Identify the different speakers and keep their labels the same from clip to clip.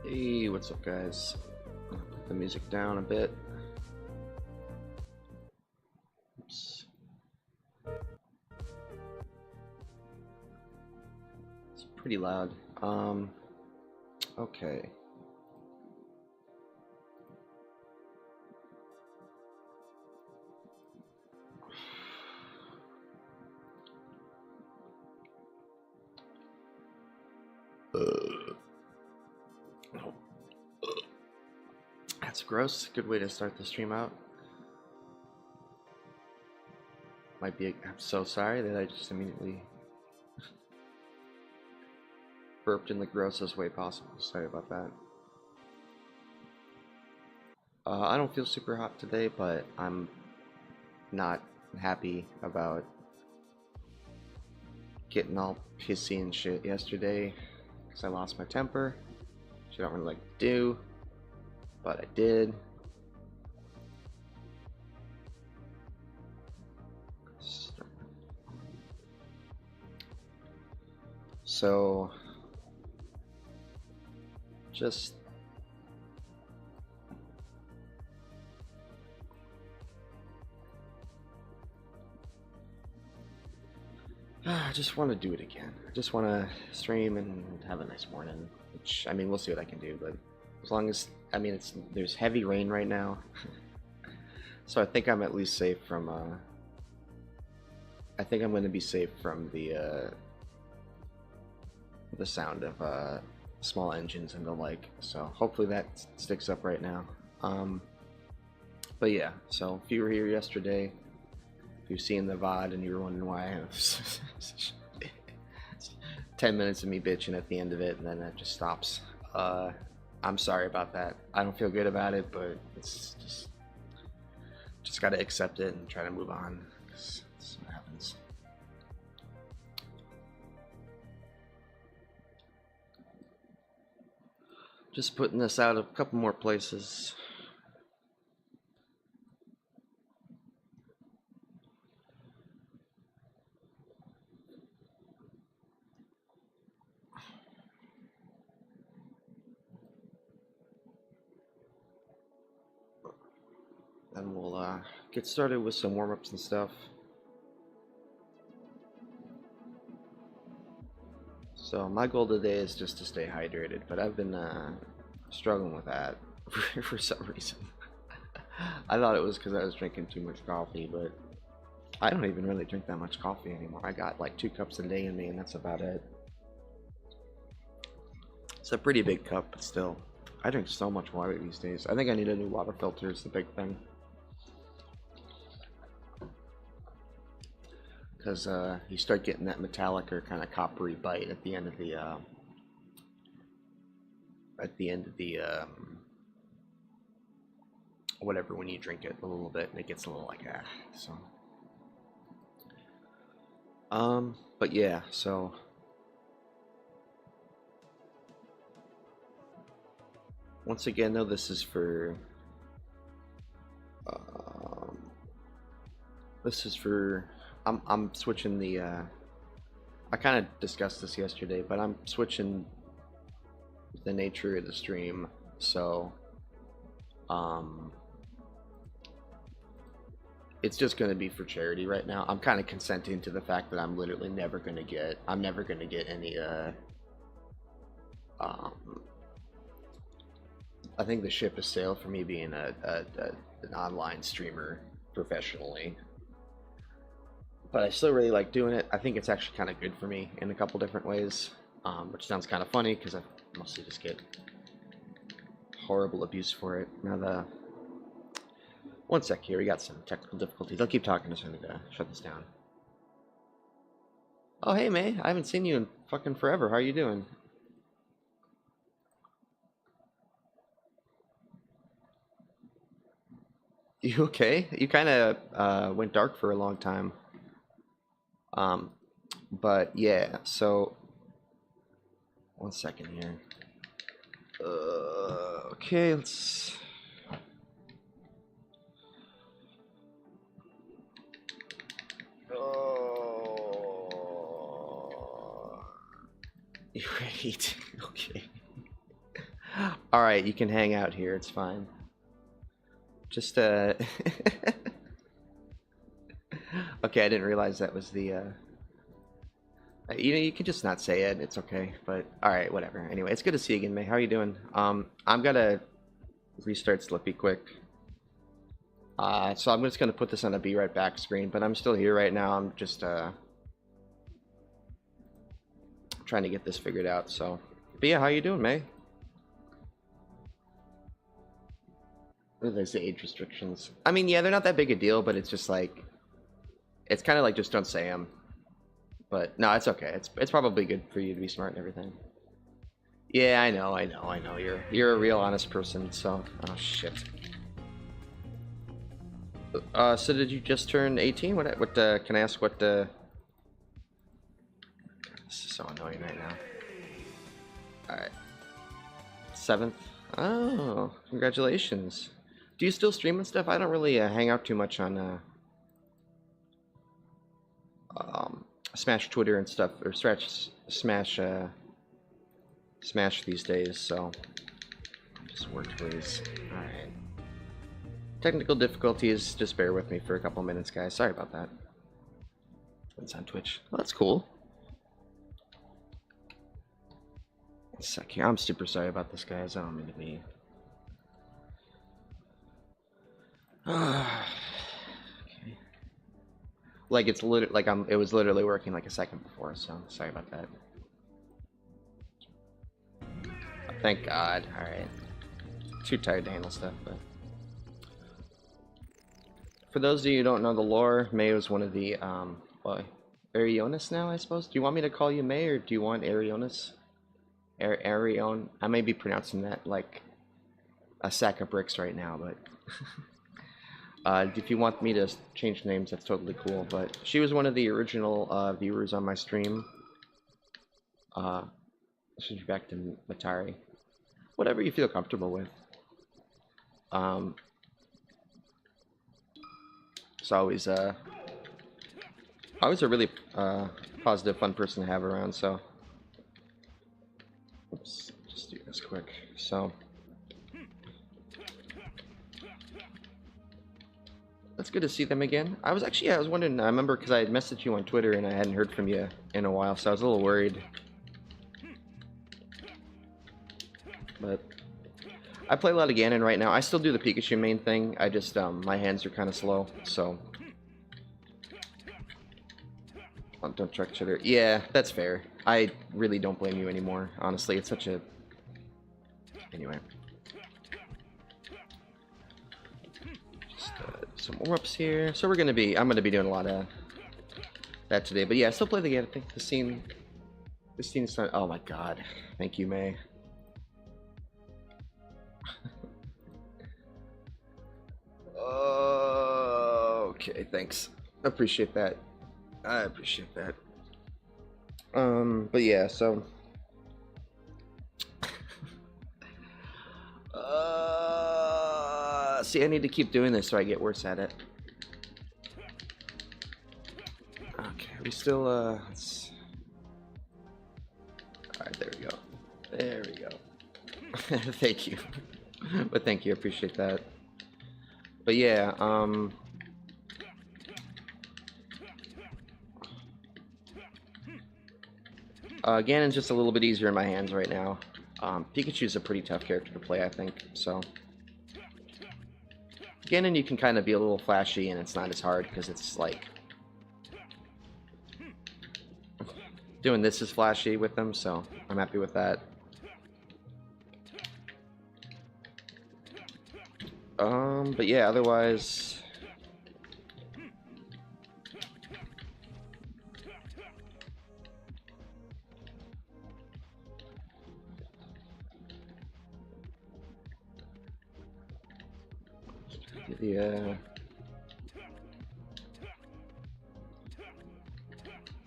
Speaker 1: Hey, what's up, guys? I'll put the music down a bit. Oops. It's pretty loud. Okay. That's gross. Good way to start the stream out. I'm so sorry that I just immediately burped in the grossest way possible. Sorry about that. I don't feel super hot today, but I'm not happy about getting all pissy and shit yesterday because I lost my temper, which I don't really like to do, but I did. So just I just want to do it again. I just want to stream and have a nice morning, which, I mean, we'll see what I can do, but as long as, I mean, there's heavy rain right now, so I think I'm at least safe from, I think I'm going to be safe from the sound of, small engines and the like, so hopefully that sticks up right now. But yeah, so if you were here yesterday, if you've seen the VOD and you were wondering why I was 10 minutes of me bitching at the end of it and then that just stops. I'm sorry about that. I don't feel good about it, but it's just gotta accept it and try to move on. That's what happens. Just putting this out a couple more places. Then we'll get started with some warm-ups and stuff. So my goal today is just to stay hydrated, but I've been struggling with that for some reason. I thought it was because I was drinking too much coffee, but I don't even really drink that much coffee anymore. I got like 2 cups a day in me, and that's about it. It's a pretty big cup, but still. I drink so much water these days. I think I need a new water filter is the big thing. Because you start getting that metallic or kind of coppery bite at the end of the whatever, when you drink it a little bit, and it gets a little like so but yeah, so once again though, this is for I'm switching the I kind of discussed this yesterday, but I'm switching the nature of the stream, so it's just going to be for charity right now. I'm kind of consenting to the fact that I'm literally never going to get any I think the ship has sailed for me being an online streamer professionally, but I still really like doing it. I think it's actually kind of good for me in a couple different ways, which sounds kind of funny because I mostly just get horrible abuse for it. Now one sec here, we got some technical difficulties. I'll keep talking as soon as I shut this down. Oh hey May, I haven't seen you in fucking forever. How are you doing? You okay? You kind of went dark for a long time. But yeah, so one second here. Okay, let's. Oh, you ready? Okay. Alright, you can hang out here, it's fine. Just, okay, I didn't realize that was the, you know, you can just not say it, it's okay, but, alright, whatever. Anyway, it's good to see you again, May. How are you doing? I'm gonna restart Slippy quick. So I'm just gonna put this on a be right back screen, but I'm still here right now. I'm just, trying to get this figured out, so. But yeah, how you doing, May? There's the age restrictions. I mean, yeah, they're not that big a deal, but it's just like, it's kind of like just don't say them. But no, it's okay. It's probably good for you to be smart and everything. Yeah, I know. You're a real honest person. So, oh shit. So did you just turn 18? What? Can I ask what? This is so annoying right now. All right. 7th. Oh, congratulations. Do you still stream and stuff? I don't really hang out too much on Smash Twitter and stuff, or Smash these days, so just work please. Alright. Technical difficulties, just bear with me for a couple minutes, guys. Sorry about that. It's on Twitch. Well, that's cool. A sec here. I'm super sorry about this, guys. I don't mean to be. Okay. Like it's literally like it was literally working like a second before, so sorry about that. Thank God. All right. Too tired to handle stuff, but for those of you who don't know the lore, May was one of the well, Arionis now, I suppose. Do you want me to call you May, or do you want Arionis? Arion. I may be pronouncing that like a sack of bricks right now, but if you want me to change names, that's totally cool. But she was one of the original viewers on my stream. She's back to Matari. Whatever you feel comfortable with. It's always a really positive, fun person to have around. So, oops, just do this quick. So. It's good to see them again. I was wondering, I remember because I had messaged you on Twitter and I hadn't heard from you in a while, so I was a little worried. But I play a lot of Ganon right now. I still do the Pikachu main thing. I just, my hands are kind of slow, so. Oh, don't truck chitter. Yeah, that's fair. I really don't blame you anymore, honestly. It's such a... Anyway. Some warm-ups here. So I'm gonna be doing a lot of that today. But yeah, I still play the game. I think the scene's not. Oh my god. Thank you, May. Okay, thanks. Appreciate that. I appreciate that. But yeah, so see, I need to keep doing this so I get worse at it. Okay, we still, let's... Alright, there we go. There we go. Thank you. But thank you, I appreciate that. But yeah, Ganon's just a little bit easier in my hands right now. Pikachu's a pretty tough character to play, I think, so... Ganon, you can kind of be a little flashy, and it's not as hard, because it's, like... Doing this is flashy with them, so I'm happy with that. But yeah, otherwise... Yeah.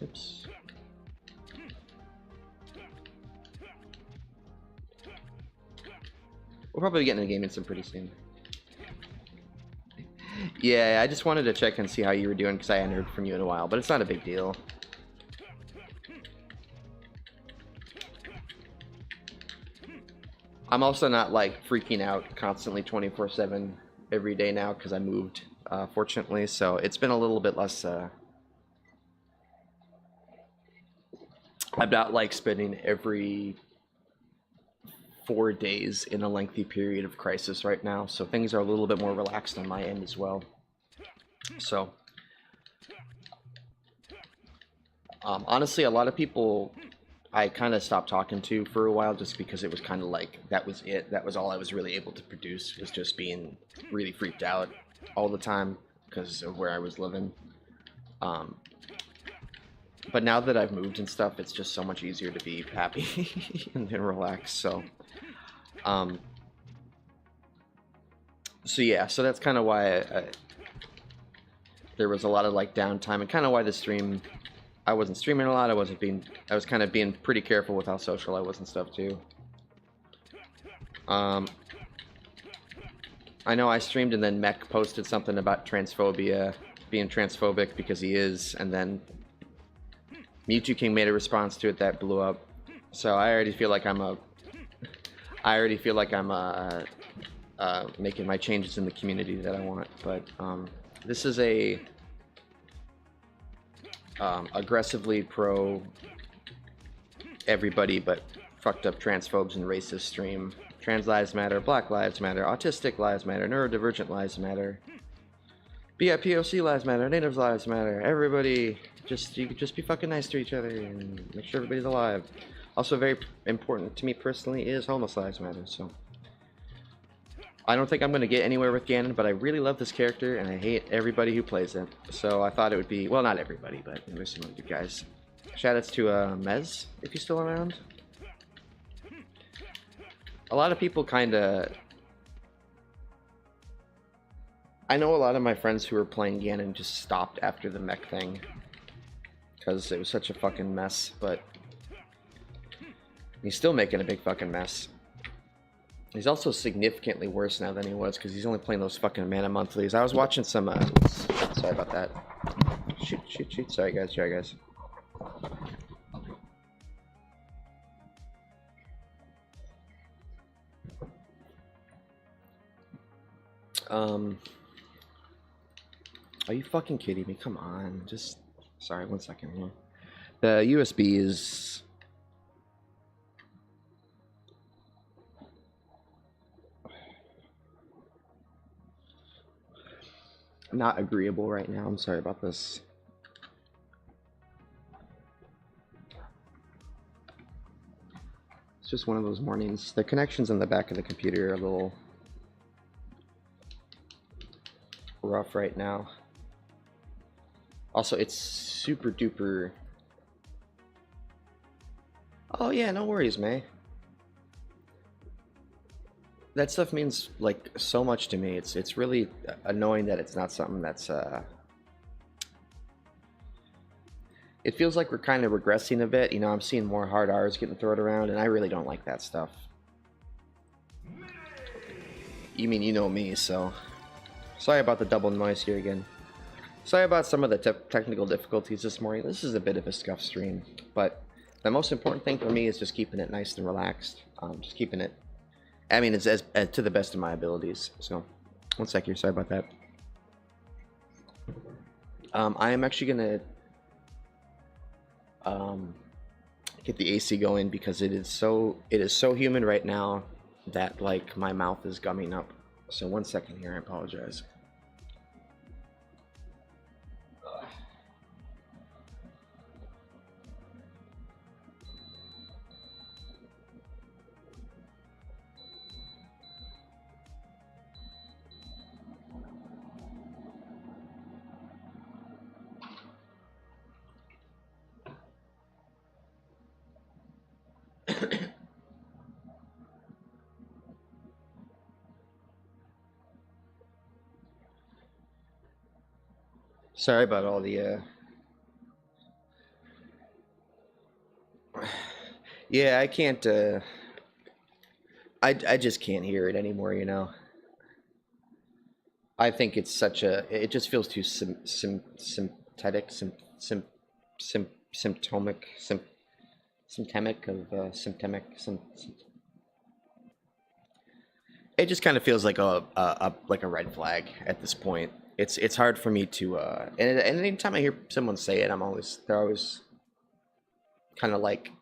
Speaker 1: Oops. We'll probably get in the game in some pretty soon. Yeah, I just wanted to check and see how you were doing because I hadn't heard from you in a while, but it's not a big deal. I'm also not like freaking out constantly 24/7 every day now because I moved, fortunately. So it's been a little bit less. I'm not like spending every 4 days in a lengthy period of crisis right now. So things are a little bit more relaxed on my end as well. So honestly, a lot of people I kind of stopped talking to for a while just because it was kind of like that was it. That was all I was really able to produce, was just being really freaked out all the time because of where I was living. Um, but now that I've moved and stuff, it's just so much easier to be happy and relax. Um, so yeah, so that's kind of why there was a lot of like downtime, and kind of why the stream. I wasn't streaming a lot. I was kind of being pretty careful with how social I was and stuff too. I know I streamed and then Mech posted something about transphobia, being transphobic because he is, and then Mewtwo King made a response to it that blew up. So I already feel like I'm making my changes in the community that I want. But this is a aggressively pro everybody but fucked up transphobes and racist stream. Trans lives matter, black lives matter, autistic lives matter, neurodivergent lives matter, BIPOC lives matter, natives lives matter. Everybody, you could just be fucking nice to each other and make sure everybody's alive. Also very important to me personally is homeless lives matter. So I don't think I'm going to get anywhere with Ganon, but I really love this character, and I hate everybody who plays it. So I thought it would be, well, not everybody, but there's some good guys. Shoutouts to Mez, if he's still around. A lot of people kind of... I know a lot of my friends who were playing Ganon just stopped after the mech thing, because it was such a fucking mess, but he's still making a big fucking mess. He's also significantly worse now than he was because he's only playing those fucking mana monthlies. I was watching some. Sorry about that. Shoot. Sorry guys. Are you fucking kidding me? Come on. Just. Sorry, 1 second here. The USB is. Not agreeable right now. I'm sorry about this. It's just one of those mornings. The connections in the back of the computer are a little rough right now. Also, it's super duper. Oh yeah, no worries, May. That stuff means like so much to me. It's really annoying that it's not something that's it feels like we're kind of regressing a bit. You know, I'm seeing more hard R's getting thrown around, and I really don't like that stuff. You mean you know me, so sorry about the double noise here again. Sorry about some of the technical difficulties this morning. This is a bit of a scuff stream, but the most important thing for me is just keeping it nice and relaxed. Just keeping it. I mean, it's as to the best of my abilities. So, 1 sec here. Sorry about that. I am actually gonna get the AC going because it is so humid right now that like my mouth is gumming up. So 1 second here. I apologize. Sorry about all the yeah, I can't I just can't hear it anymore, you know. I think it's such a it just feels too symptomatic symptomic of it just kind of feels like a red flag at this point. It's hard for me to and anytime I hear someone say it, they're always kind of like,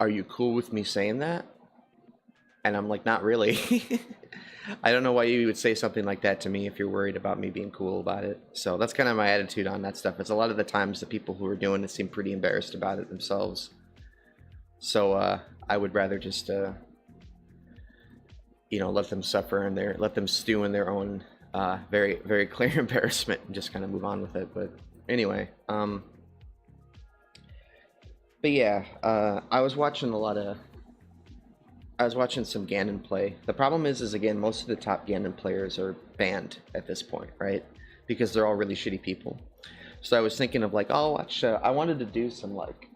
Speaker 1: "Are you cool with me saying that?" And I'm like, "Not really." I don't know why you would say something like that to me if you're worried about me being cool about it. So that's kind of my attitude on that stuff. It's a lot of the times the people who are doing it seem pretty embarrassed about it themselves. So I would rather just let them suffer and let them stew in their own very very clear embarrassment and just kind of move on with it. But anyway, but yeah, I was watching some Ganon play. The problem is again, most of the top Ganon players are banned at this point, right? Because they're all really shitty people. So I was thinking of like, oh, watch. I wanted to do some like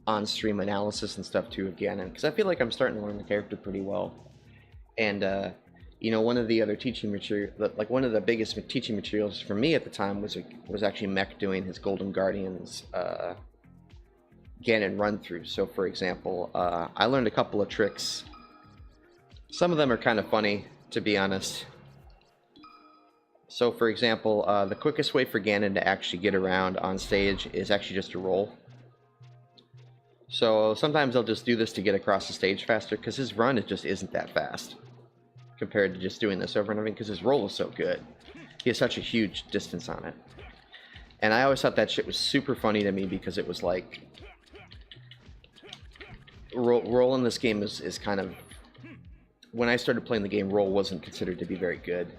Speaker 1: on-stream analysis and stuff too of Ganon, because I feel like I'm starting to learn the character pretty well. And one of the other teaching material, like one of the biggest teaching materials for me at the time was actually Mech doing his Golden Guardians Ganon run through. So for example, I learned a couple of tricks. Some of them are kind of funny, to be honest. So for example, the quickest way for Ganon to actually get around on stage is actually just to roll. So sometimes I'll just do this to get across the stage faster, because his run just isn't that fast compared to just doing this over and over, because his roll is so good. He has such a huge distance on it. And I always thought that shit was super funny to me, because it was like, roll in this game is kind of, when I started playing the game, roll wasn't considered to be very good.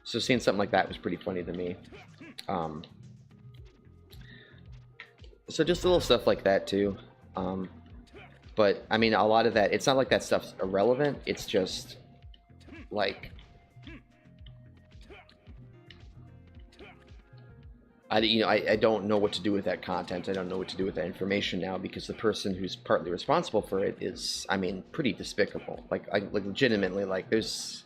Speaker 1: So seeing something like that was pretty funny to me. So just little stuff like that too. But I mean, a lot of that, it's not like that stuff's irrelevant. It's just like, I don't know what to do with that content. I don't know what to do with that information now, because the person who's partly responsible for it is, I mean, pretty despicable. Like legitimately, like there's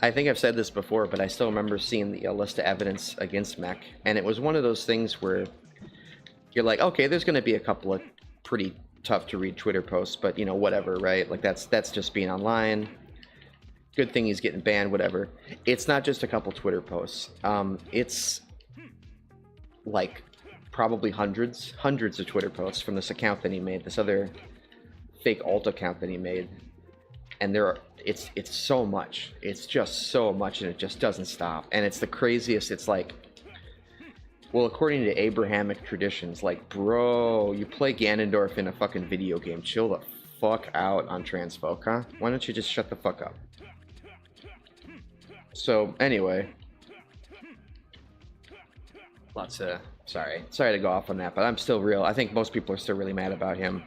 Speaker 1: I think I've said this before, but I still remember seeing the list of evidence against Mech, and it was one of those things where you're like, okay, there's going to be a couple of pretty tough to read Twitter posts, but whatever, right? Like that's just being online. Good thing he's getting banned, whatever. It's not just a couple Twitter posts. It's like probably hundreds of Twitter posts from this account that he made, this other fake alt account that he made, and it's so much. It's just so much, and it just doesn't stop. And it's the craziest. It's like, well, according to Abrahamic traditions, like, bro, you play Ganondorf in a fucking video game. Chill the fuck out on trans folk, huh? Why don't you just shut the fuck up? So, anyway. Sorry to go off on that, but I'm still real. I think most people are still really mad about him.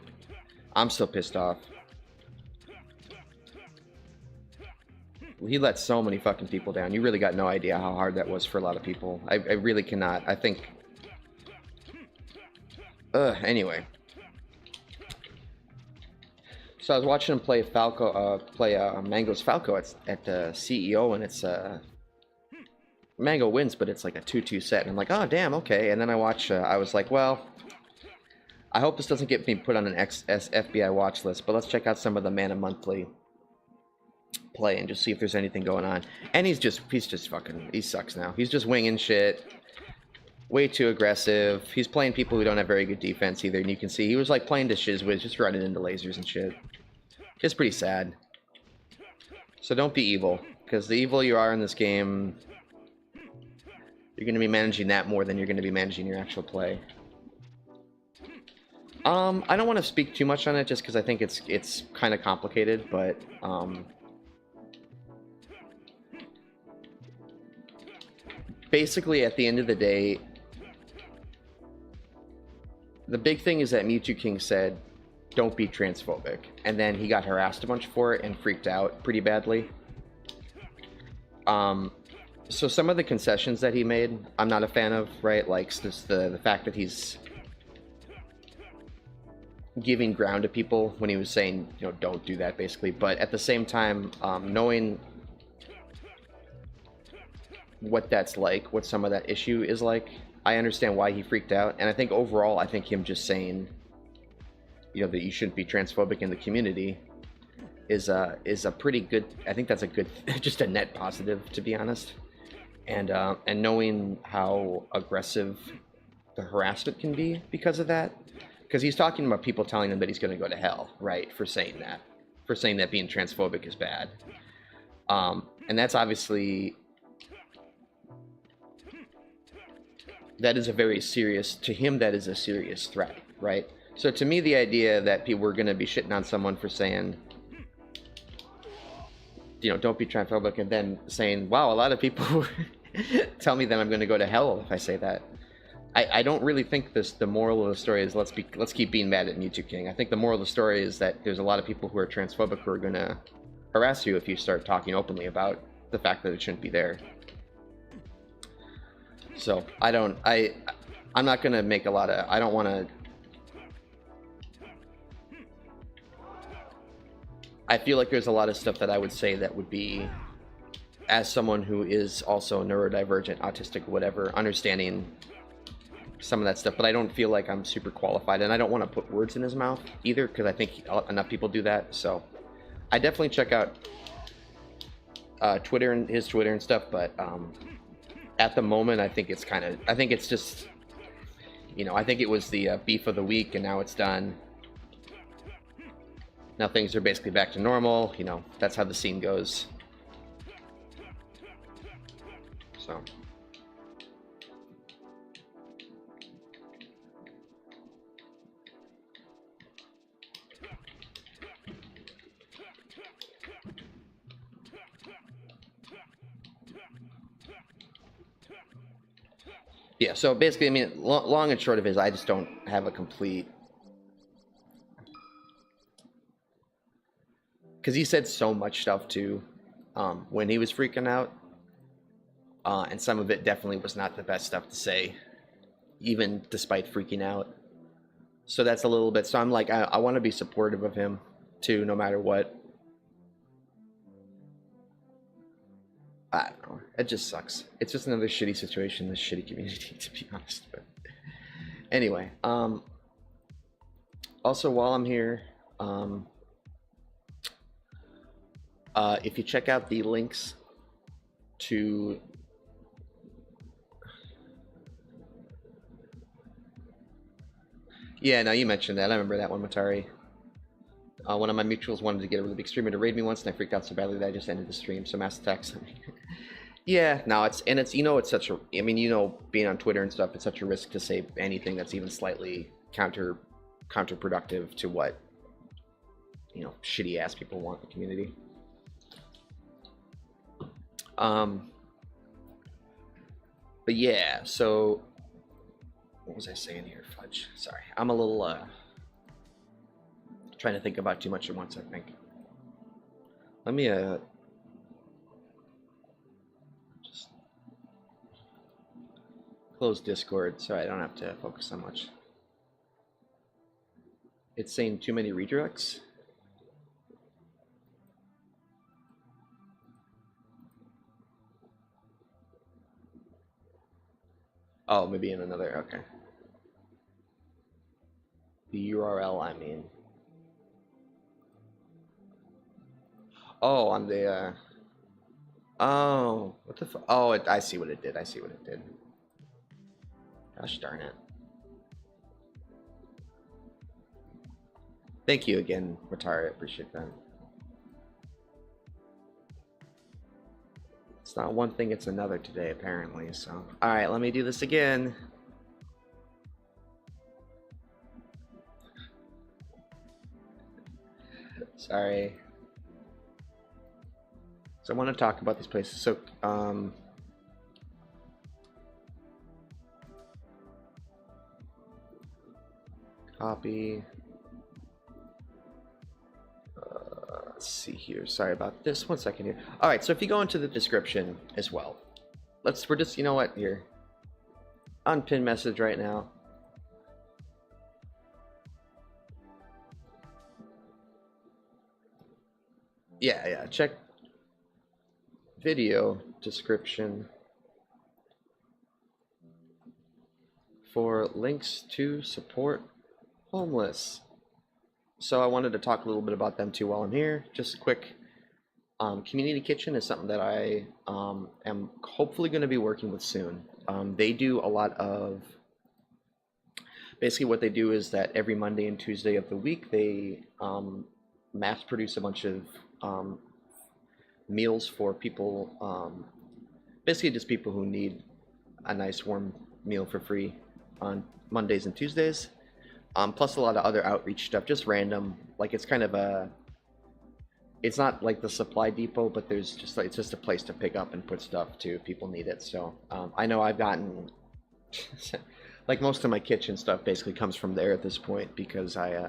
Speaker 1: I'm still pissed off. He let so many fucking people down. You really got no idea how hard that was for a lot of people. I really cannot. I think... anyway. So I was watching him play Mango's Falco at the CEO, and it's... Mango wins, but it's like a 2-2 set. And I'm like, oh, damn, okay. And then I was like, well... I hope this doesn't get me put on an FBI watch list, but let's check out some of the Mana Monthly play and just see if there's anything going on. And he's just fucking, he sucks now. He's just winging shit, way too aggressive. He's playing people who don't have very good defense either, and you can see he was like playing to Shizwiz, just running into lasers and shit. Just pretty sad. So don't be evil, because the evil you are in this game, you're going to be managing that more than you're going to be managing your actual play. I don't want to speak too much on it, just because I think it's kind of complicated, but basically, at the end of the day, the big thing is that Mewtwo King said, don't be transphobic. And then he got harassed a bunch for it and freaked out pretty badly. So some of the concessions that he made, I'm not a fan of, right? Like just the fact that he's giving ground to people when he was saying, don't do that, basically. But at the same time, knowing what that's like, what some of that issue is like, I understand why he freaked out. And I think overall, I think him just saying, that you shouldn't be transphobic in the community is a pretty good. I think that's a good, just a net positive, to be honest. And knowing how aggressive the harassment can be because of that, because he's talking about people telling him that he's going to go to hell, right, for saying that being transphobic is bad. And that's obviously, that is a very serious, to him, that is a serious threat, right? So to me, the idea that people were going to be shitting on someone for saying, don't be transphobic, and then saying, wow, a lot of people tell me that I'm going to go to hell if I say that. I don't really think the moral of the story is let's keep being mad at Mewtwo King. I think the moral of the story is that there's a lot of people who are transphobic who are going to harass you if you start talking openly about the fact that it shouldn't be there. So I'm not going to make a lot of, I don't want to, I feel like there's a lot of stuff that I would say that would be, as someone who is also neurodivergent, autistic, whatever, understanding some of that stuff, but I don't feel like I'm super qualified, and I don't want to put words in his mouth either, because I think enough people do that. So I definitely check out Twitter and his Twitter and stuff, but at the moment, I think it's just, I think it was the beef of the week, and now it's done. Now things are basically back to normal. That's how the scene goes. So. Yeah, so basically, I mean, long and short of it is I just don't have a complete... Because he said so much stuff, too, when he was freaking out. And some of it definitely was not the best stuff to say, even despite freaking out. So that's a little bit... So I'm like, I want to be supportive of him, too, no matter what. I don't know. It just sucks. It's just another shitty situation in this shitty community, to be honest. But anyway, also while I'm here, if you check out the links to no, you mentioned that. I remember that one, Matari. One of my mutuals wanted to get a really big streamer to raid me once, and I freaked out so badly that I just ended the stream. So mass attacks. Yeah, no, it's it's such a, I mean, being on Twitter and stuff, it's such a risk to say anything that's even slightly counterproductive to what, shitty ass people want in the community. But yeah, so what was I saying here? Fudge. Sorry, I'm a little trying to think about too much at once, I think. Let me just close Discord so I don't have to focus so much. It's saying too many redirects. Oh, maybe in another, okay. The URL, I mean. Oh, on the, oh, what the fuck? Oh, I see what it did. Gosh darn it. Thank you again, Ratari. I appreciate that. It's not one thing, it's another today, apparently. So, all right, let me do this again. Sorry. So I want to talk about these places. So, copy. Let's see here. Sorry about this. 1 second here. All right. So if you go into the description as well, we're just, you know what, here, unpin message right now. Yeah. Check video description for links to support homeless. So I wanted to talk a little bit about them too while I'm here. Just a quick, community kitchen is something that I am hopefully going to be working with soon. They do a lot of, basically what they do is that every Monday and Tuesday of the week they mass produce a bunch of meals for people, basically just people who need a nice warm meal for free on Mondays and Tuesdays. Plus a lot of other outreach stuff, just random. Like it's kind of a, it's not like the supply depot, but there's just like, it's just a place to pick up and put stuff to if people need it. So I know I've gotten like most of my kitchen stuff basically comes from there at this point, because I'll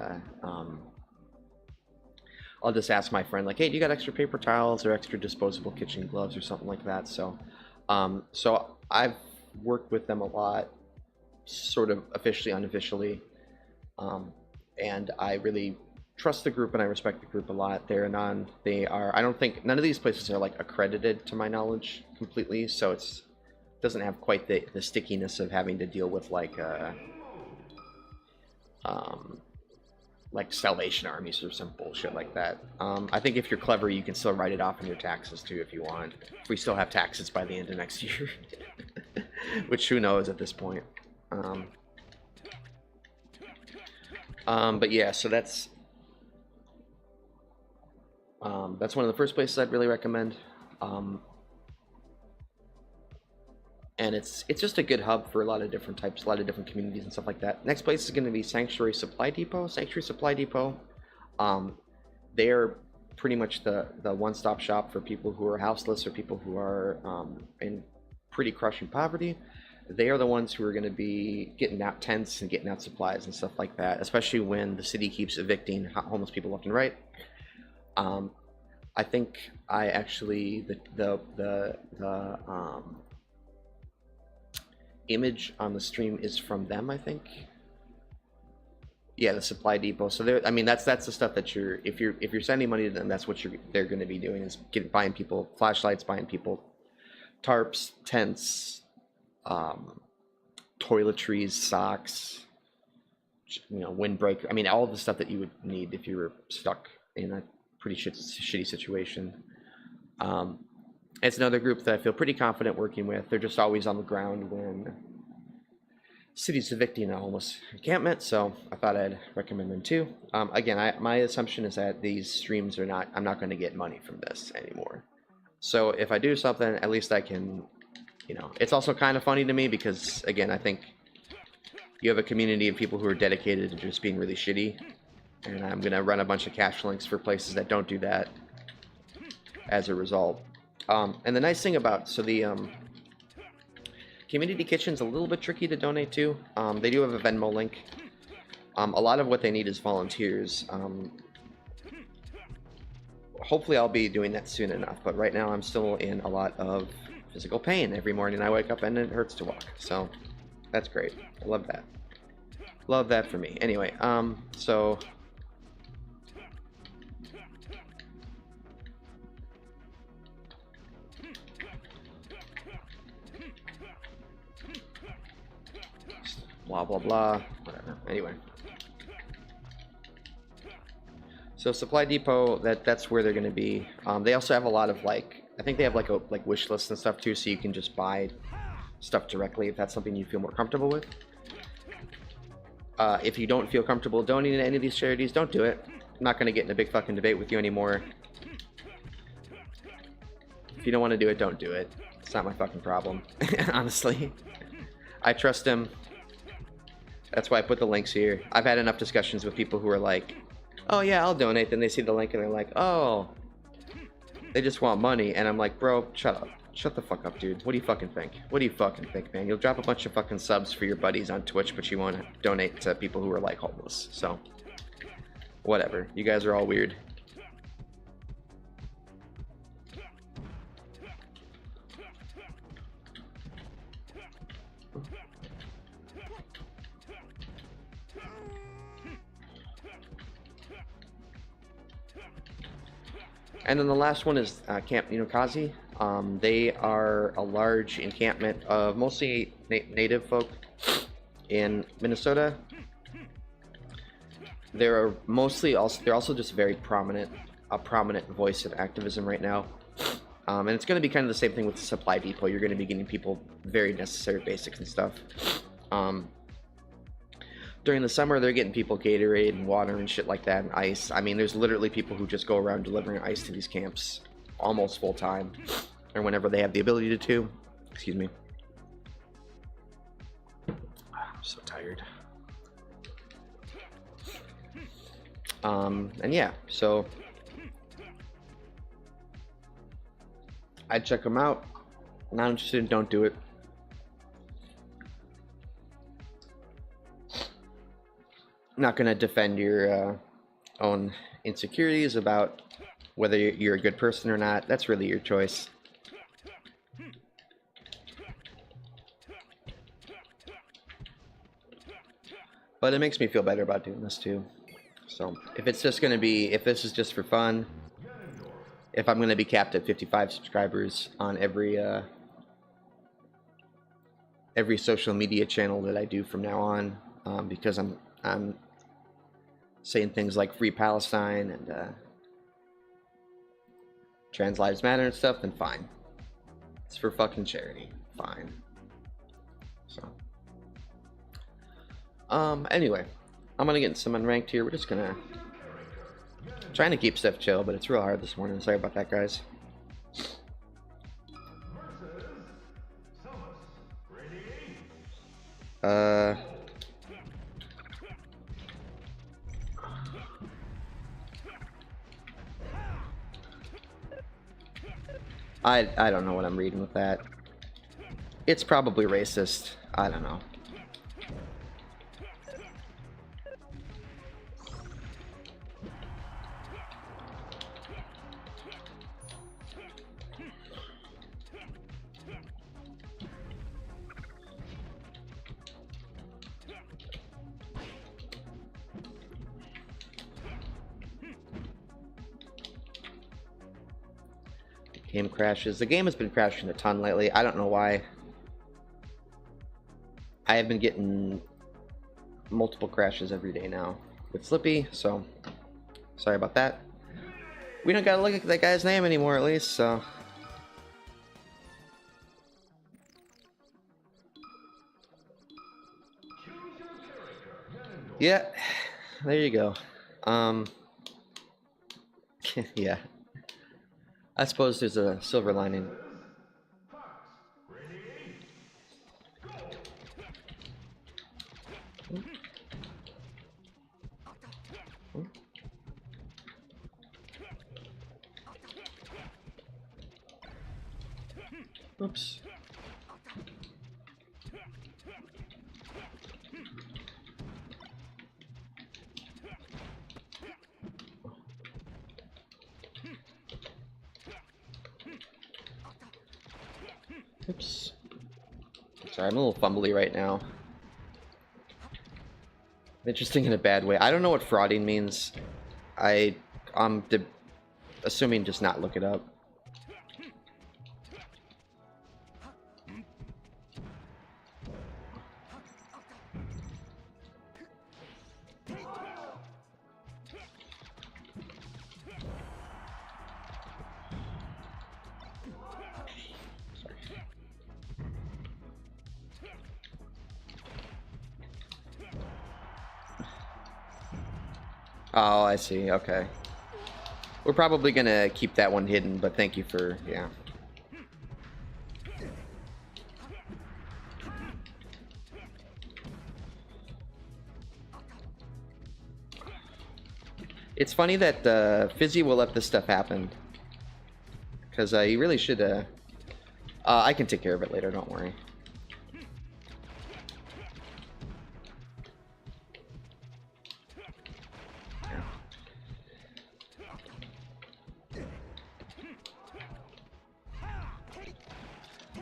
Speaker 1: just ask my friend like, hey, do you got extra paper towels or extra disposable kitchen gloves or something like that? So so I've worked with them a lot, sort of officially, unofficially, and I really trust the group and I respect the group a lot. They are, I don't think, none of these places are like accredited to my knowledge completely, so it doesn't have quite the stickiness of having to deal with like Salvation Armies or some bullshit like that. I think if you're clever, you can still write it off in your taxes too if you want. We still have taxes by the end of next year, which who knows at this point. But yeah, so that's one of the first places I'd really recommend. And it's just a good hub for a lot of different types, a lot of different communities and stuff like that. Next place is going to be Sanctuary Supply Depot. Sanctuary Supply Depot, they are pretty much the one-stop shop for people who are houseless or people who are in pretty crushing poverty. They are the ones who are going to be getting out tents and getting out supplies and stuff like that, especially when the city keeps evicting homeless people left and right. I think I actually the image on the stream is from them, I think. Yeah, the Supply Depot. So I mean, that's the stuff that if you're sending money to them, that's what they're going to be doing, is buying people flashlights, buying people tarps, tents, toiletries, socks, windbreaker. I mean, all of the stuff that you would need if you were stuck in a pretty shitty situation. It's another group that I feel pretty confident working with. They're just always on the ground when city's evicting a homeless encampment, so I thought I'd recommend them too. Again, my assumption is that these streams I'm not going to get money from this anymore. So if I do something, at least I can, it's also kind of funny to me because, again, I think you have a community of people who are dedicated to just being really shitty, and I'm going to run a bunch of cash links for places that don't do that as a result. And the nice thing about, the community kitchen's a little bit tricky to donate to. They do have a Venmo link. A lot of what they need is volunteers. Hopefully I'll be doing that soon enough, but right now I'm still in a lot of physical pain. Every morning I wake up and it hurts to walk, so that's great. I love that. Love that for me. Anyway, so blah blah blah, whatever. Anyway, so Supply Depot, that's where they're going to be. They also have a lot of I think they have like wish lists and stuff too, so you can just buy stuff directly if that's something you feel more comfortable with. If you don't feel comfortable donating to any of these charities, don't do it. I'm not going to get in a big fucking debate with you anymore. If you don't want to do it, don't do it. It's not my fucking problem, honestly. I trust him. That's why I put the links here. I've had enough discussions with people who are like, oh yeah, I'll donate. Then they see the link and they're like, oh, they just want money. And I'm like, bro, shut up. Shut the fuck up, dude. What do you fucking think? What do you fucking think, man? You'll drop a bunch of fucking subs for your buddies on Twitch, but you won't donate to people who are like homeless. So, whatever. You guys are all weird. And then the last one is Camp Ninokazi. They are a large encampment of mostly native folk in Minnesota. they're also just very prominent, a prominent voice in activism right now. And it's going to be kind of the same thing with the supply depot. You're going to be getting people very necessary basics and stuff. During the summer, they're getting people Gatorade and water and shit like that, and ice. I mean, there's literally people who just go around delivering ice to these camps almost full time, or whenever they have the ability to. Excuse me. I'm so tired. And yeah, so I'd check them out. Not interested in, don't do it. Not going to defend your own insecurities about whether you're a good person or not. That's really your choice. But it makes me feel better about doing this too. So if it's just going to be, if this is just for fun, if I'm going to be capped at 55 subscribers on every social media channel that I do from now on, because I'm saying things like Free Palestine and Trans Lives Matter and stuff, then fine. It's for fucking charity. Fine. So, anyway, I'm gonna get some unranked here. We're just gonna trying to keep stuff chill, but it's real hard this morning. Sorry about that, guys. I don't know what I'm reading with that. It's probably racist. I don't know. Game crashes. The game has been crashing a ton lately. I don't know why. I have been getting multiple crashes every day now with Slippy, so sorry about that. We don't gotta look at that guy's name anymore, at least, so. Yeah, there you go. Yeah. I suppose there's a silver lining. Oops. Oops. Sorry, I'm a little fumbly right now. Interesting in a bad way. I don't know what frauding means. I'm assuming just not look it up. Oh, I see. Okay. We're probably gonna keep that one hidden, but thank you for, yeah. It's funny that Fizzy will let this stuff happen. Because he really should, I can take care of it later, don't worry.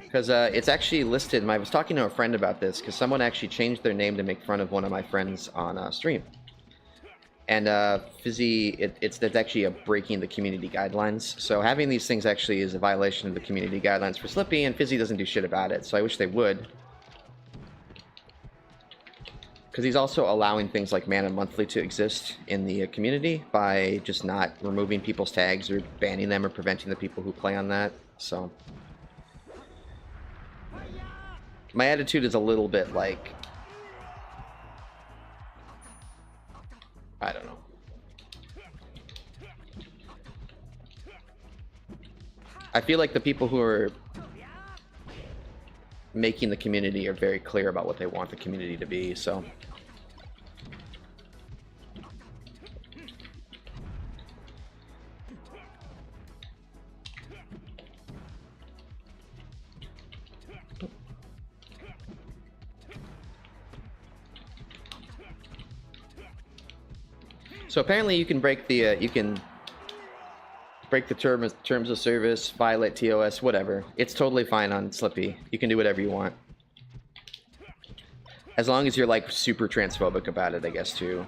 Speaker 1: Because it's actually listed, I was talking to a friend about this, because someone actually changed their name to make fun of one of my friends on stream. And Fizzy, that's actually breaking the community guidelines. So having these things actually is a violation of the community guidelines for Slippy, and Fizzy doesn't do shit about it, so I wish they would. because he's also allowing things like Mana Monthly to exist in the community by just not removing people's tags or banning them or preventing the people who play on that. So my attitude is a little bit like, I don't know. I feel like the people who are making the community are very clear about what they want the community to be, so. So apparently you can break the terms of service, violate TOS, whatever. It's totally fine on Slippy. You can do whatever you want. As long as you're like super transphobic about it, I guess, too.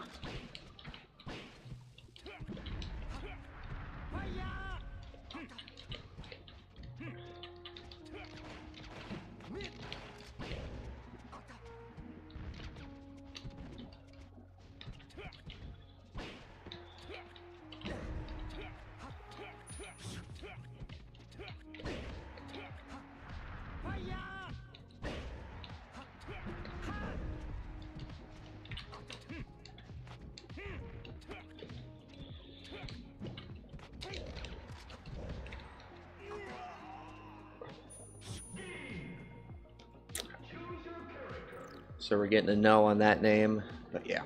Speaker 1: So we're getting a no on that name, but yeah.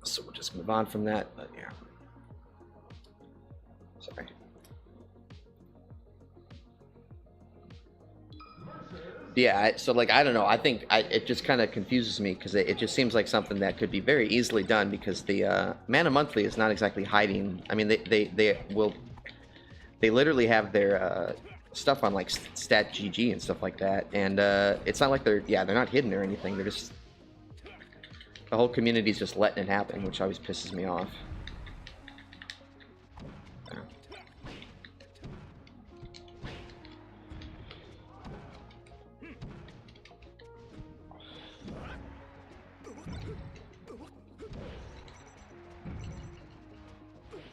Speaker 1: So we'll just move on from that, but yeah. Sorry. Yeah, so like, I don't know. I think it just kind of confuses me because it just seems like something that could be very easily done because the Mana Monthly is not exactly hiding. I mean, they literally have their stuff on like stat GG and stuff like that, and it's not like they're not hidden or anything. They're just, the whole community's just letting it happen, which always pisses me off.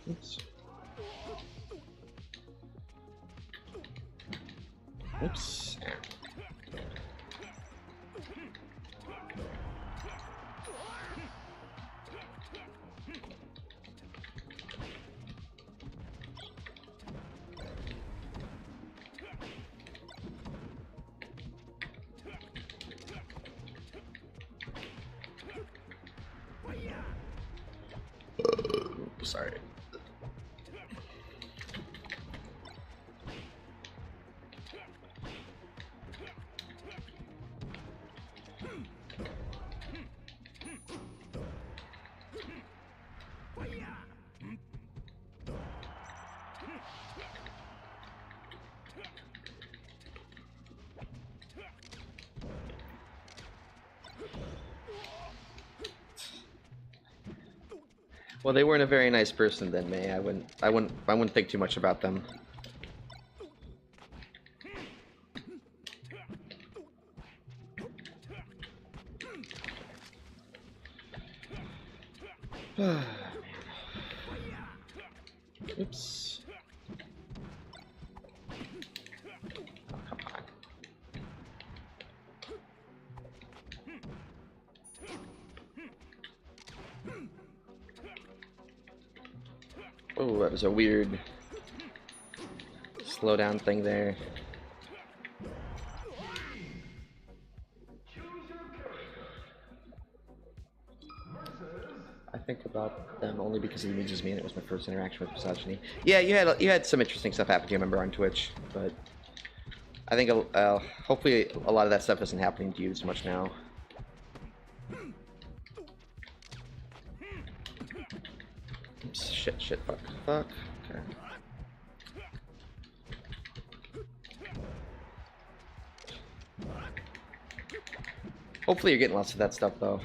Speaker 1: Oops. Oops. Sorry. Well, they weren't a very nice person then, May. I wouldn't think too much about them. Oops. Oh, come on. Oh, that was a weird slowdown thing there. I think about them only because it amuses me, and it was my first interaction with misogyny. Yeah, you had some interesting stuff happen to you, I remember, on Twitch, but I think hopefully a lot of that stuff isn't happening to you as much now. Oops, shit, fuck. Okay. Hopefully you're getting lots of that stuff, though.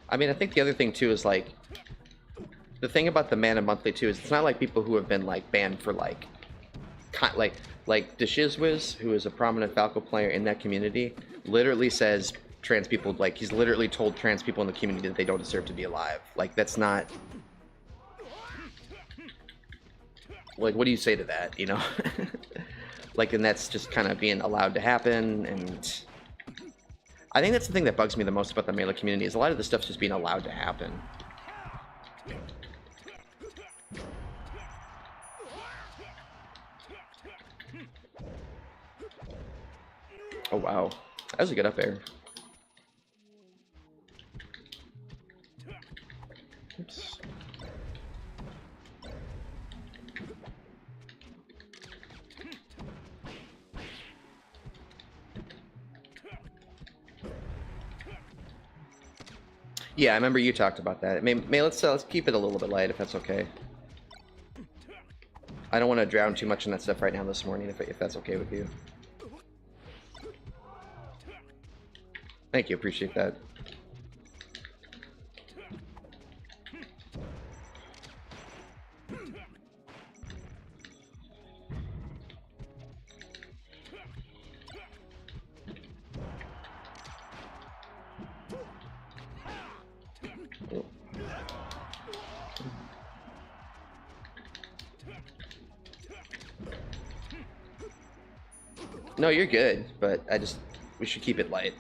Speaker 1: I mean, I think the other thing too is like the thing about the Mana Monthly too is it's not like people who have been like banned for like Deshizwiz, who is a prominent Falco player in that community, literally says trans people, like he's literally told trans people in the community that they don't deserve to be alive. Like that's not, like what do you say to that, you know? Like, and that's just kind of being allowed to happen, and I think that's the thing that bugs me the most about the Melee community is a lot of the stuff's just being allowed to happen. Oh wow, that was a good up air. Oops. Yeah, I remember you talked about that. May let's keep it a little bit light if that's okay. I don't want to drown too much in that stuff right now this morning if that's okay with you. Thank you, appreciate that. No, you're good, but we should keep it light.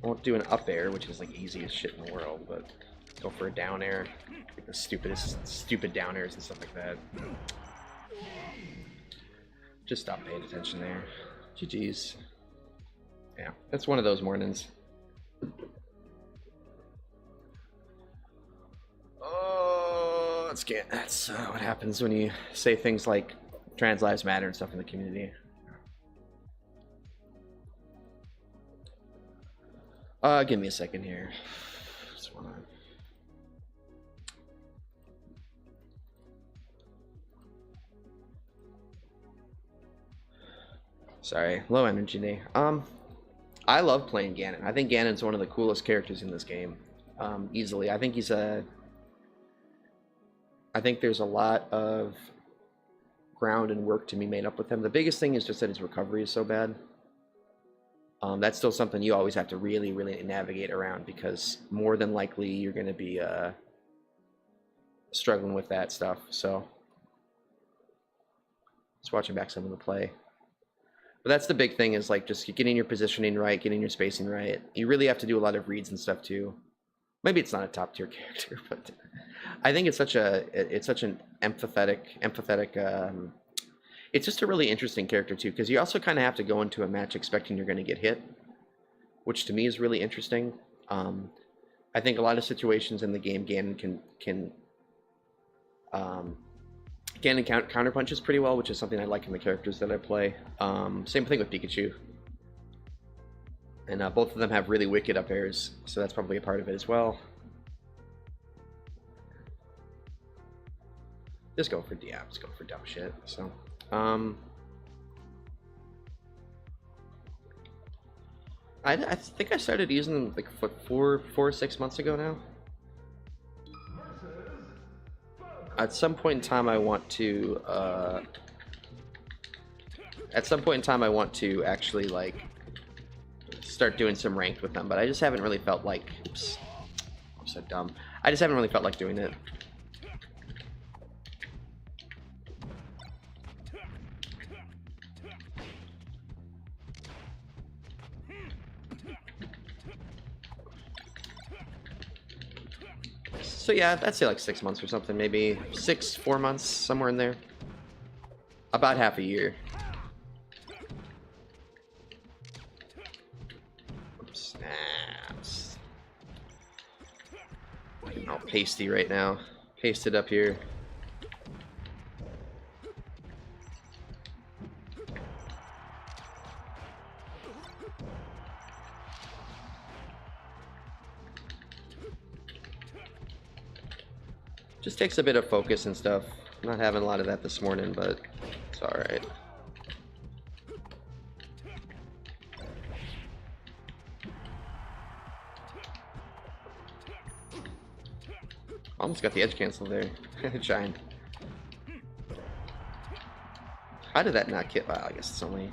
Speaker 1: Won't do an up air, which is like easiest shit in the world, but go for a down air, like the stupid down airs and stuff like that. Just stop paying attention there. GG's. Yeah, that's one of those mornings. Oh, that's what happens when you say things like trans lives matter and stuff in the community. Give me a second here. Just wanna... Sorry, low energy day. I love playing Ganon. I think Ganon's one of the coolest characters in this game. Easily. I think I think there's a lot of ground and work to be made up with him. The biggest thing is just that his recovery is so bad. That's still something you always have to really, really navigate around because more than likely you're going to be struggling with that stuff. So, just watching back some of the play. But that's the big thing is like just getting your positioning right, getting your spacing right. You really have to do a lot of reads and stuff too. Maybe it's not a top tier character, but I think it's such an empathetic. It's just a really interesting character too, because you also kind of have to go into a match expecting you're going to get hit, which to me is really interesting. I think a lot of situations in the game, Ganon can counter punches pretty well, which is something I like in the characters that I play. Same thing with Pikachu. And both of them have really wicked up airs, so that's probably a part of it as well. Just go for just go for dumb shit. So, I think I started using them like 4 or 6 months ago now. At some point in time, I want to. At some point in time, I want to actually like start doing some ranked with them, but I just haven't really felt like. Oops, I'm so dumb. I just haven't really felt like doing it. So yeah, I'd say like 6 months or something, maybe 4 months, somewhere in there. About half a year. Snaps. Getting all pasty right now. Pasted up here. Just takes a bit of focus and stuff. Not having a lot of that this morning, but it's alright. Almost got the edge cancel there. Shine. How did that not kill? Well, I guess it's only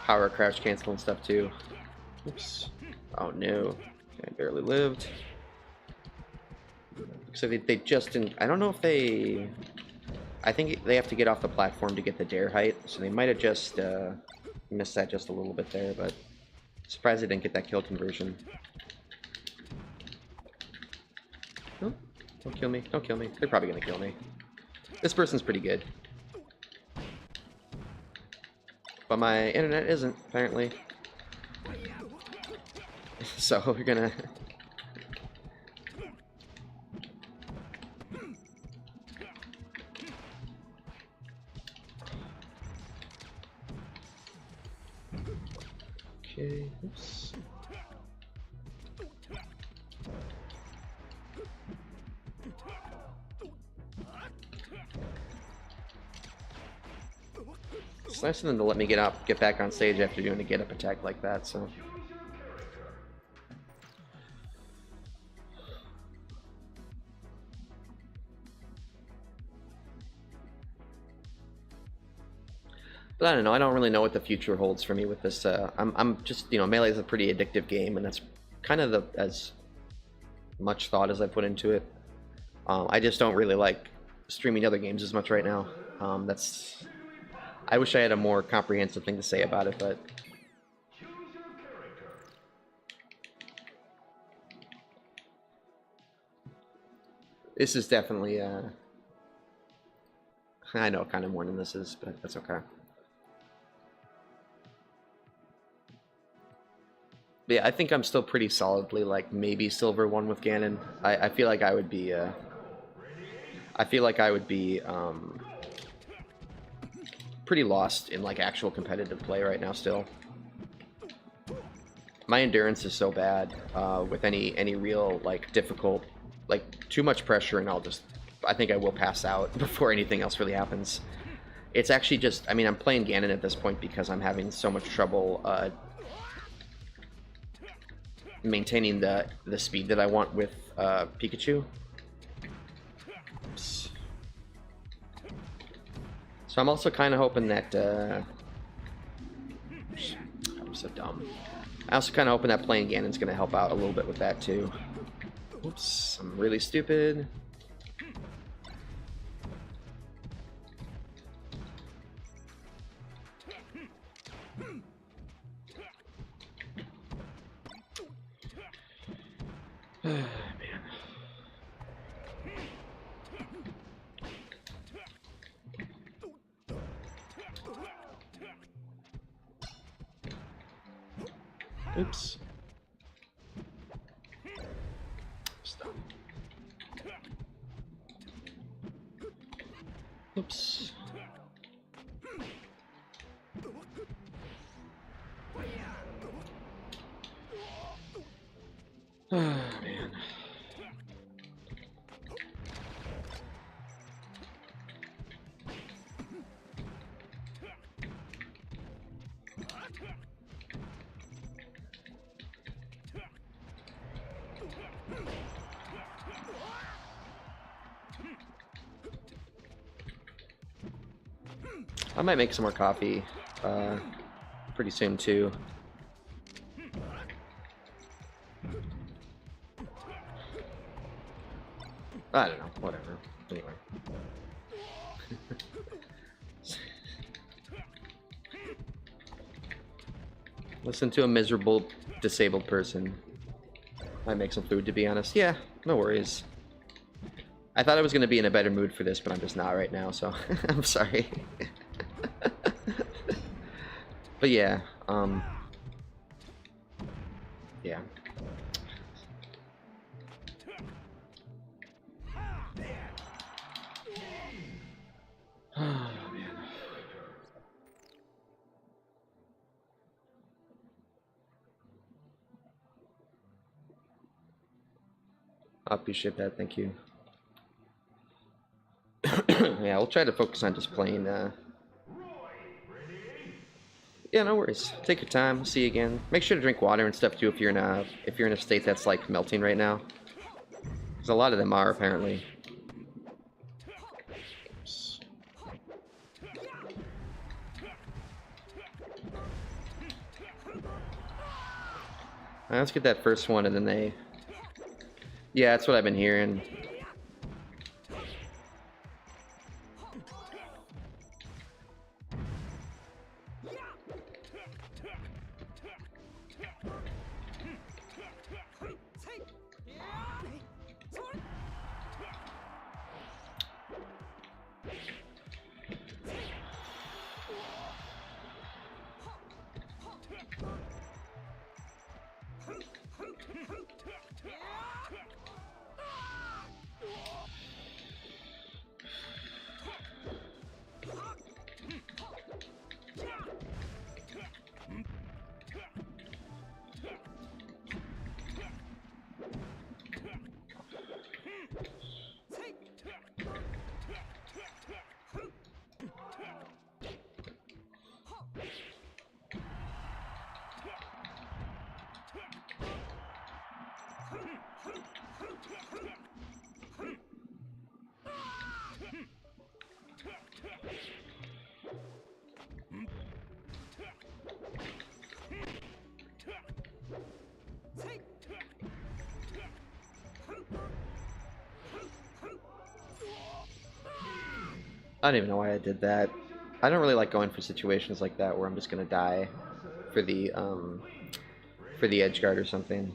Speaker 1: power crouch cancel and stuff too. Oops. Oh no. Okay, I barely lived. So they just didn't. I don't know if they. I think they have to get off the platform to get the dare height, so they might have just missed that just a little bit there, but surprised they didn't get that kill conversion. Oh, don't kill me. Don't kill me. They're probably gonna kill me. This person's pretty good. But my internet isn't, apparently. So we're gonna... Okay, oops. It's nice of them to let me get back on stage after doing a get up attack like that, so. But I don't know. I don't really know what the future holds for me with this. I'm just, Melee is a pretty addictive game, and that's kind of as much thought as I put into it. I just don't really like streaming other games as much right now. I wish I had a more comprehensive thing to say about it, but this is definitely I know kind of more than this is, but that's okay. But yeah, I think I'm still pretty solidly like maybe silver 1 with Ganon. I feel like I would be pretty lost in like actual competitive play right now still. My endurance is so bad with any real like difficult, like too much pressure, and I think I will pass out before anything else really happens. It's actually just, I mean, I'm playing Ganon at this point because I'm having so much trouble maintaining the speed that I want with Pikachu. Oops. So I'm also kind of hoping that I'm so dumb. I also kind of hoping that playing Ganon's going to help out a little bit with that too. Oops, I'm really stupid. Man. Oops. Stop. Oops. Oh, man. I might make some more coffee pretty soon too. I don't know, whatever. Anyway. Listen to a miserable, disabled person. Might make some food, to be honest. Yeah, no worries. I thought I was going to be in a better mood for this, but I'm just not right now, so I'm sorry. But yeah, yeah. Oh, man. I appreciate that, thank you. Yeah, we'll try to focus on just playing, yeah, no worries. Take your time, we'll see you again. Make sure to drink water and stuff too if you're in a state that's like melting right now. Because a lot of them are, apparently. Alright, let's get that first one and then they... Yeah, that's what I've been hearing. I don't even know why I did that. I don't really like going for situations like that where I'm just gonna die for the edge guard or something.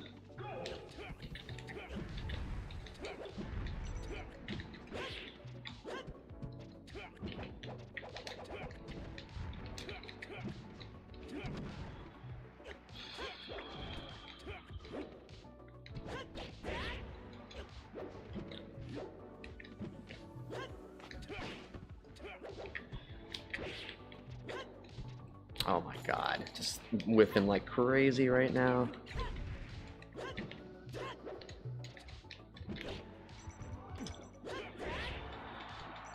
Speaker 1: Oh my god, just whiffing like crazy right now.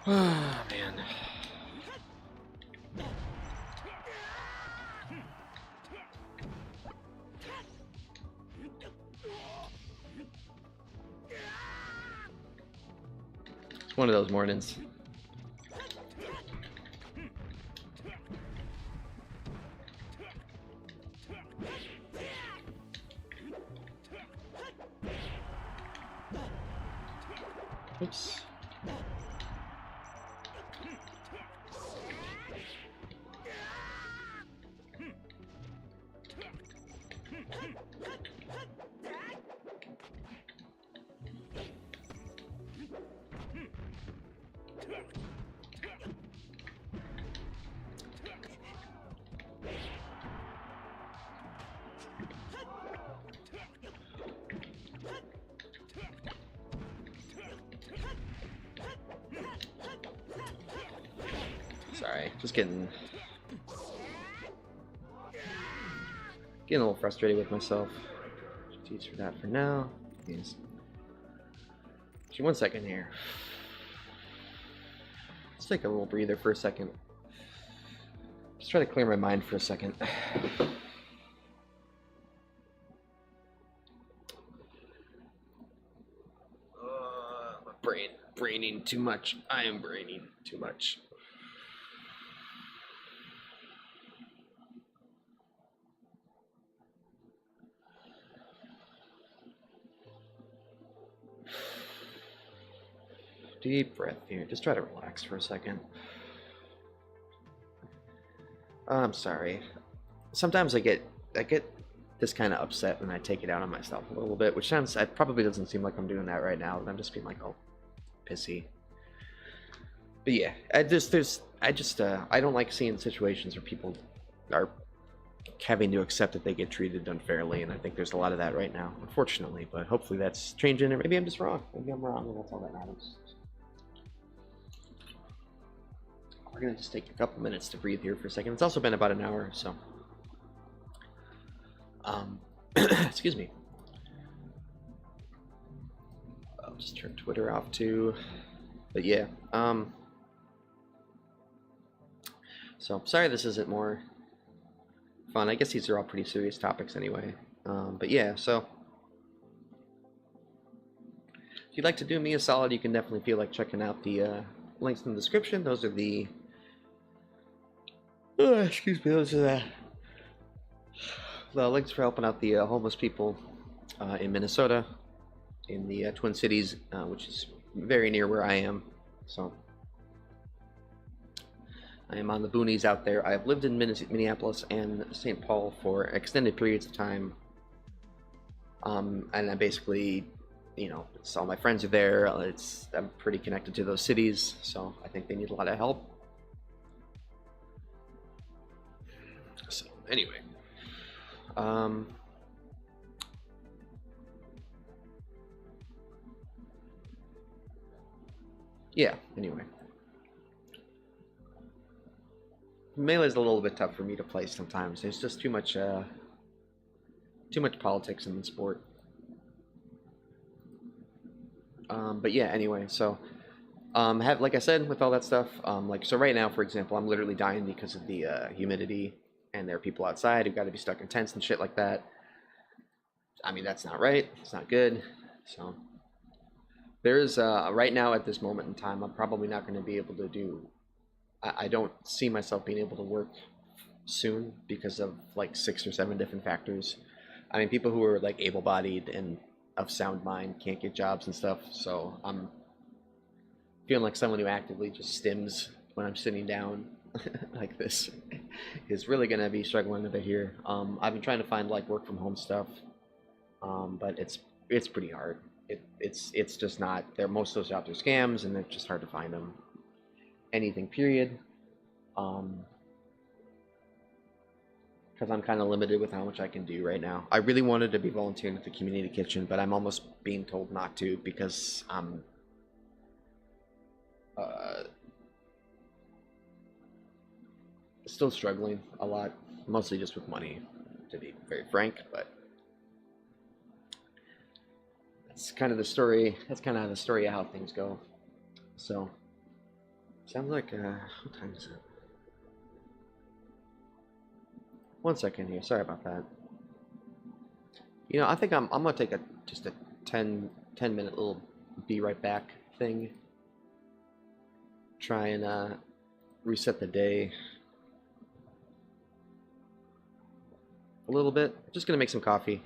Speaker 1: Oh man. It's one of those mornings. Oops. Sorry, just getting a little frustrated with myself. Teach for that for now. Yes. Actually, 1 second here. Let's take a little breather for a second. Just try to clear my mind for a second. Braining too much. I am braining too much. Deep breath here. Just try to relax for a second. I'm sorry. Sometimes I get this kind of upset when I take it out on myself a little bit, which sounds, it probably doesn't seem like I'm doing that right now. I'm just being like, oh, pissy. But yeah, I don't like seeing situations where people are having to accept that they get treated unfairly, and I think there's a lot of that right now, unfortunately. But hopefully that's changing, or maybe I'm just wrong. Maybe I'm wrong, and that's all that matters. We're gonna just take a couple minutes to breathe here for a second. It's also been about an hour, so excuse me. I'll just turn Twitter off too. But yeah, so sorry this isn't more fun. I guess these are all pretty serious topics anyway. But yeah, so if you'd like to do me a solid, you can definitely feel like checking out the links in the description. Those are the excuse me, those are the links for helping out the homeless people in Minnesota, in the Twin Cities, which is very near where I am. So I am on the boonies out there. I have lived in Minneapolis and St. Paul for extended periods of time, and I basically, you know, all my friends are there. I'm pretty connected to those cities, so I think they need a lot of help. So anyway, yeah. Anyway, Melee is a little bit tough for me to play sometimes. There's just too much politics in the sport. But yeah, anyway, so like I said, with all that stuff, like so right now, for example, I'm literally dying because of the humidity, and there are people outside who got to be stuck in tents and shit like that. I mean, that's not right. It's not good. So there's right now at this moment in time, I'm probably not going to be able to do. I don't see myself being able to work soon because of like 6 or 7 different factors. I mean, people who are like able-bodied and of sound mind can't get jobs and stuff. So I'm feeling like someone who actively just stims when I'm sitting down like this is really gonna be struggling a bit here. I've been trying to find like work from home stuff, but it's pretty hard. It's just not there. Most of those jobs are scams, and it's just hard to find them. Anything, period. Because I'm kind of limited with how much I can do right now. I really wanted to be volunteering at the community kitchen, but I'm almost being told not to because I'm still struggling a lot, mostly just with money, to be very frank. But that's kind of the story. That's kind of the story of how things go. So, sounds like what time is it? 1 second here. Sorry about that. You know, I think I'm gonna take just a 10 minute little be right back thing. Try and reset the day a little bit. Just gonna make some coffee.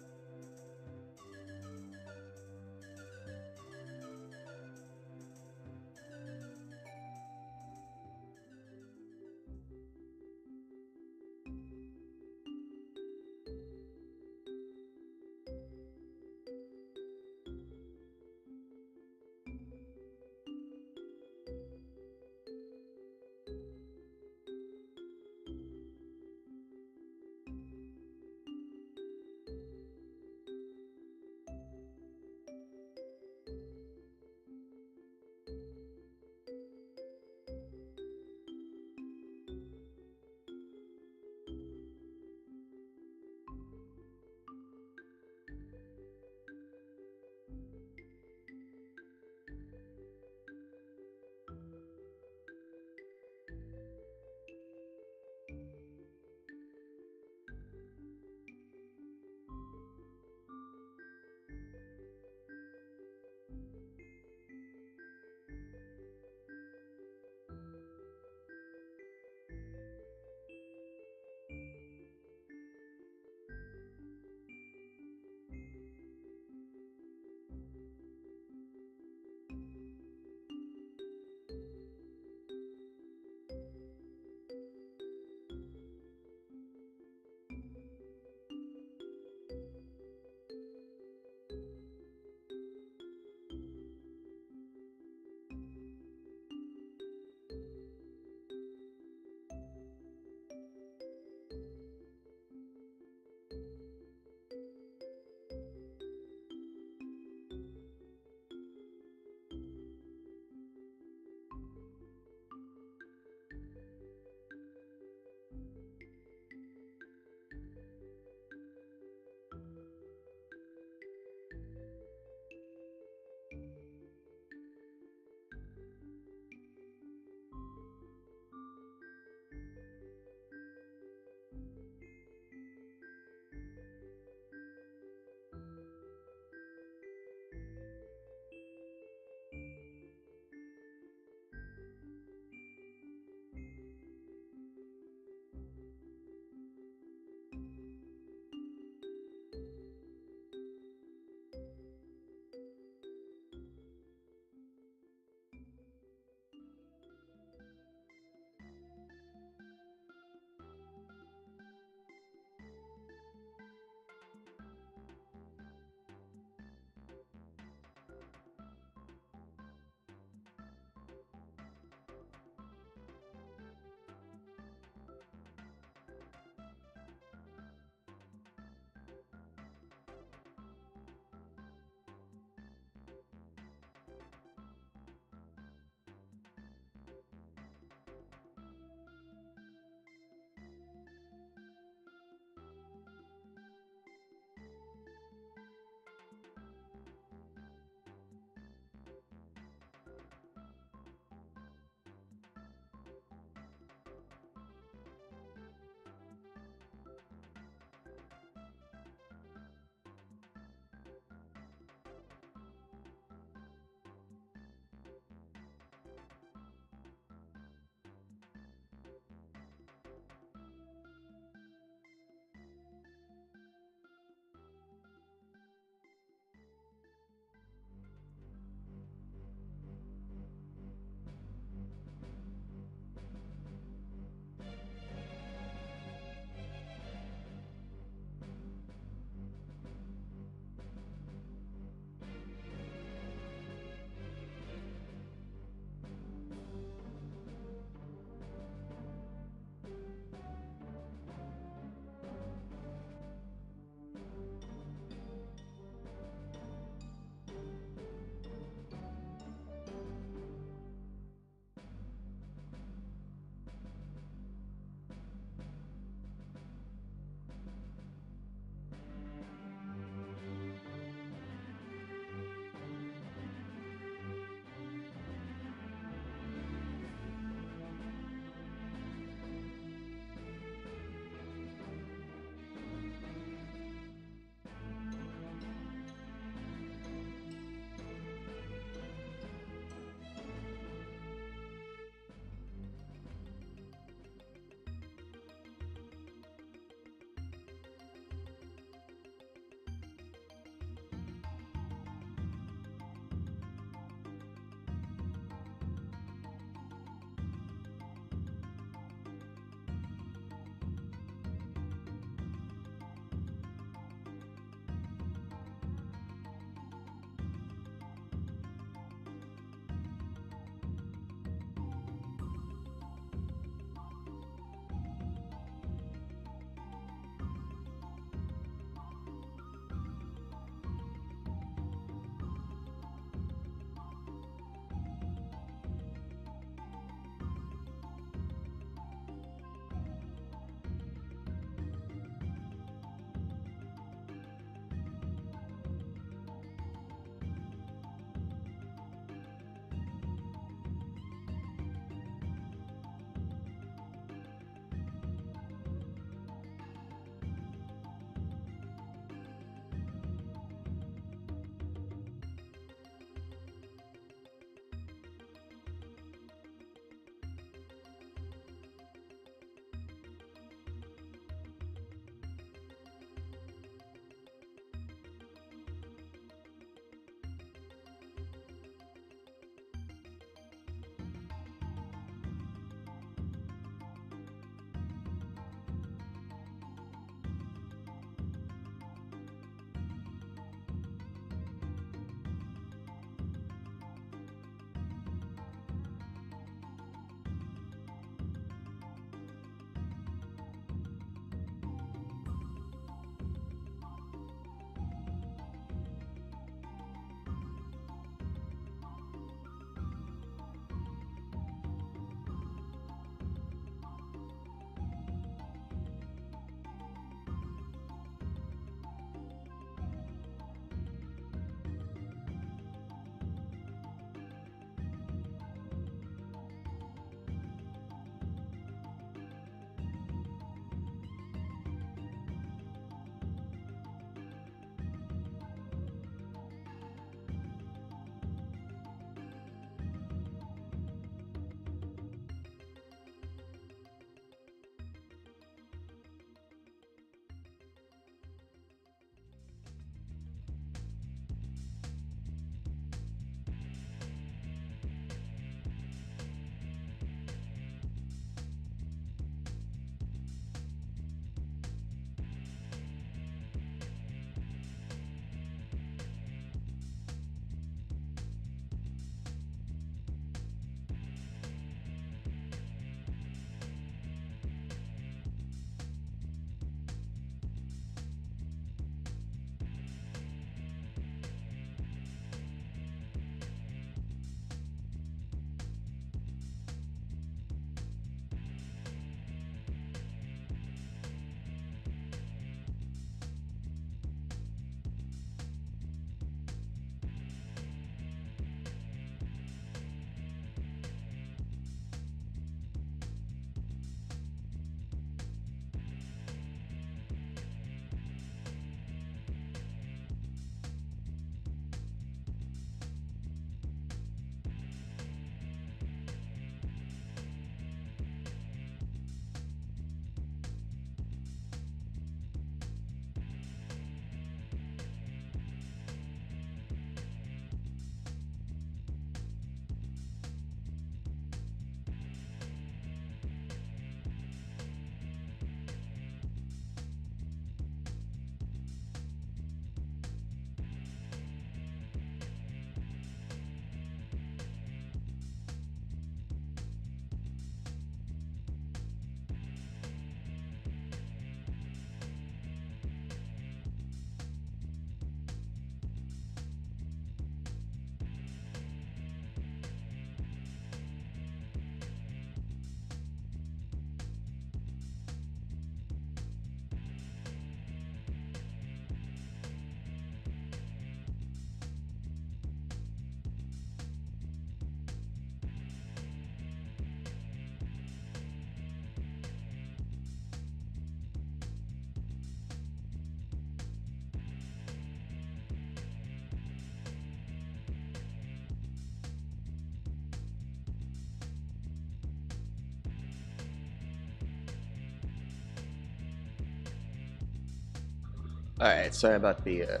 Speaker 1: Alright, sorry about the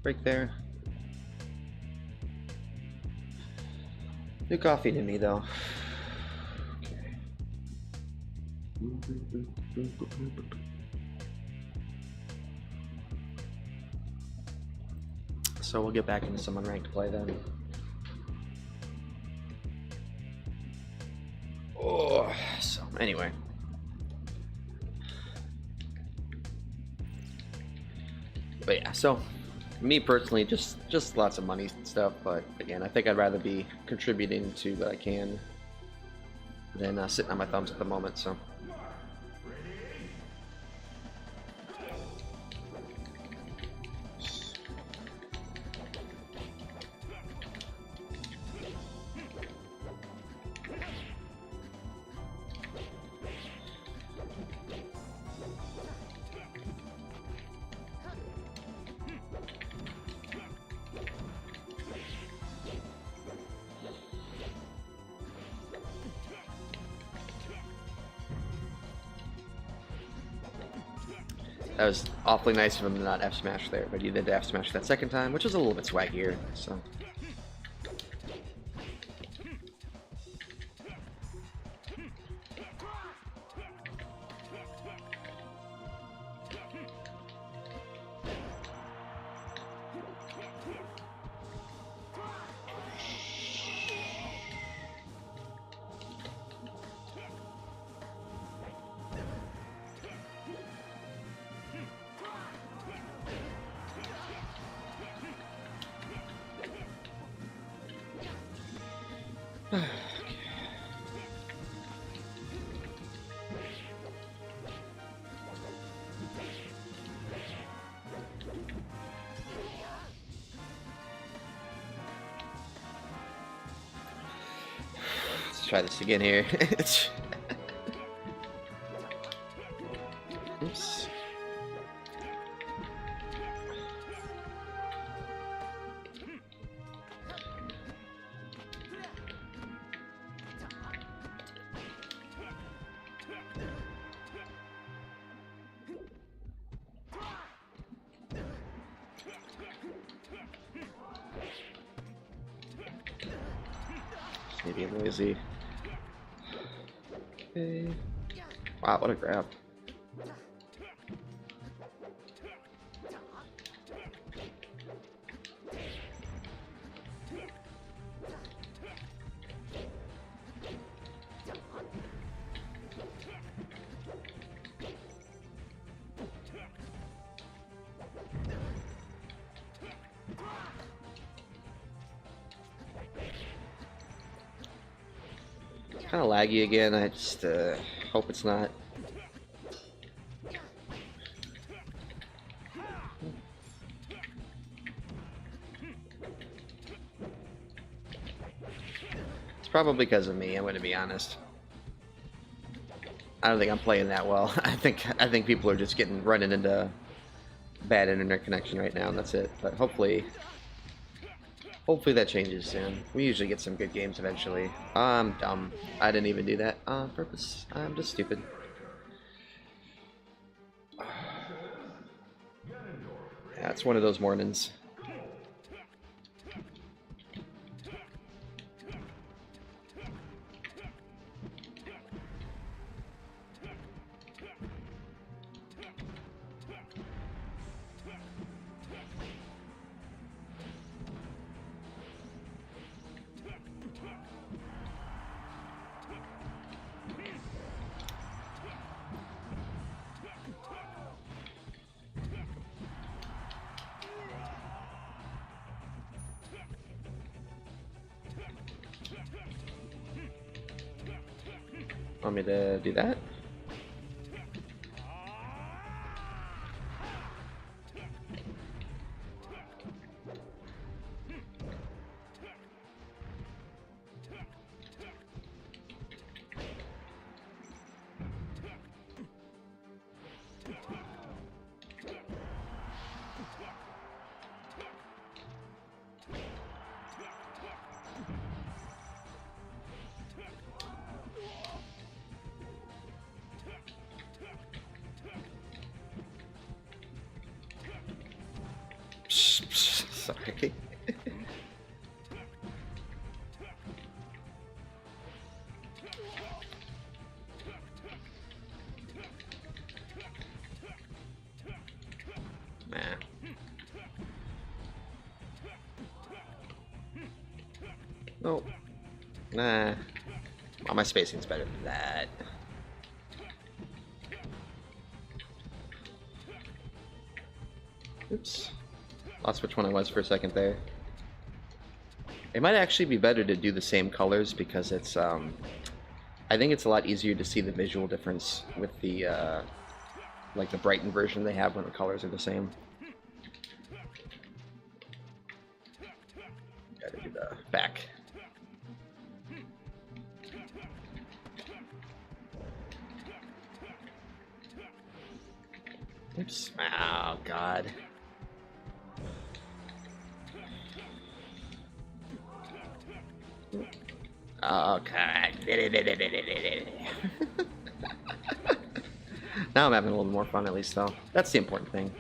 Speaker 1: break there. New coffee to me, though. Okay. So we'll get back into some unranked play then. Oh, so anyway. But yeah, so me personally, just lots of money stuff. But again, I think I'd rather be contributing to what I can than sitting on my thumbs at the moment. So. That was awfully nice of him to not F-smash there, but he did F-smash that second time, which was a little bit swaggier, so... Let's try this again here. Oops. Maybe I'm lazy. Okay. Wow, what a grab. Kind of laggy again. I just hope it's not. It's probably because of me. I'm going to be honest. I don't think I'm playing that well. I think people are just running into bad internet connection right now, and that's it. But hopefully that changes soon. We usually get some good games eventually. I'm dumb. I didn't even do that on purpose. I'm just stupid. Yeah, it's one of those mornings. Want me to do that? Oh. Nah. Well, my spacing's better than that. Oops. Lost which one I was for a second there. It might actually be better to do the same colors because it's, I think it's a lot easier to see the visual difference with the, like the brightened version they have when the colors are the same. Gotta do the back. Oops. Oh, God. Oh, God. Now I'm having a little more fun, at least, though. That's the important thing.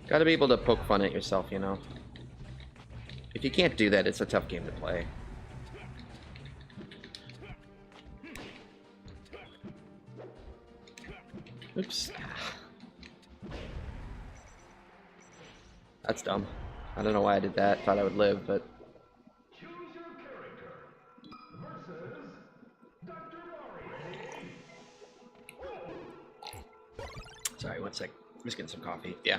Speaker 1: Gotta be able to poke fun at yourself, you know? If you can't do that, it's a tough game to play. Oops. That's dumb. I don't know why I did that. Thought I would live, but... Sorry, one sec. I'm just getting some coffee. Yeah.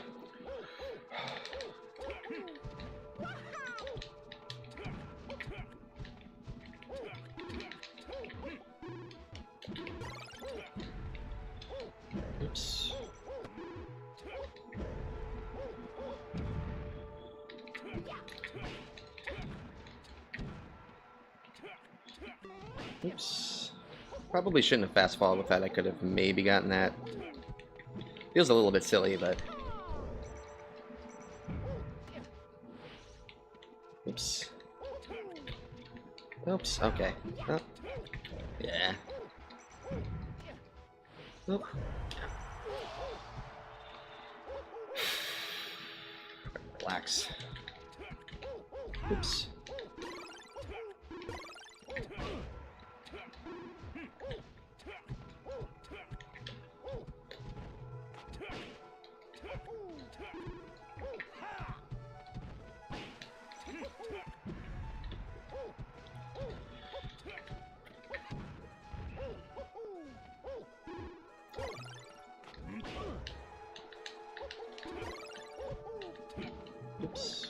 Speaker 1: Oops. Oops. Probably shouldn't have fast followed with that. I could have maybe gotten that. Feels a little bit silly, but... Oops. Oops, okay. Oh. Yeah. Oop. Relax. Oops. Oops.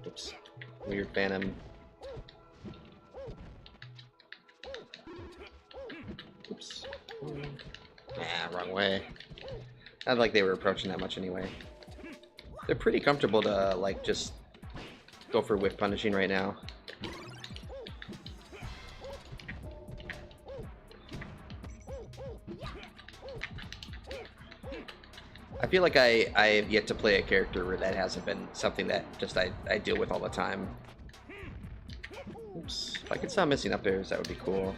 Speaker 1: Oops. Weird phantom. Oops. Ah, wrong way. Not like they were approaching that much anyway. They're pretty comfortable to like just go for whiff punishing right now. I feel like I have yet to play a character where that hasn't been something that just I deal with all the time. Oops. If I could stop missing up airs, that would be cool.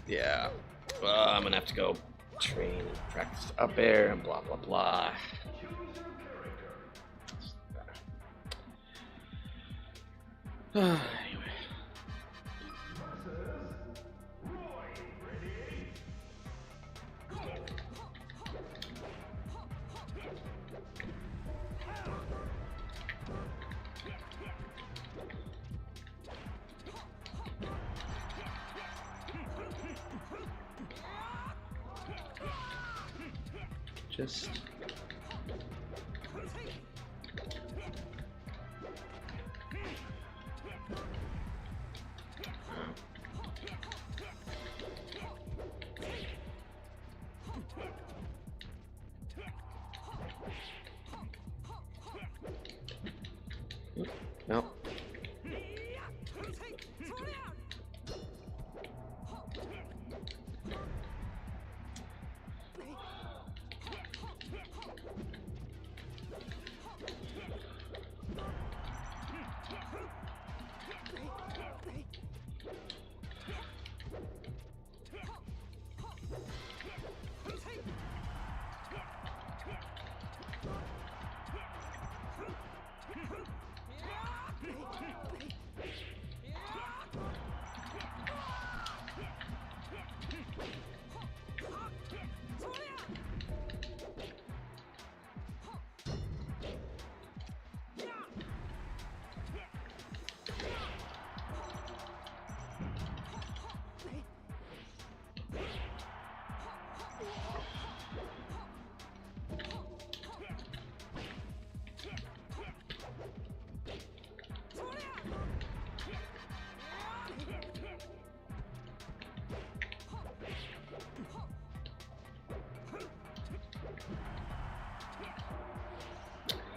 Speaker 1: Yeah. Well, I'm gonna have to go train and practice up air and blah blah blah. Anyway. Just no.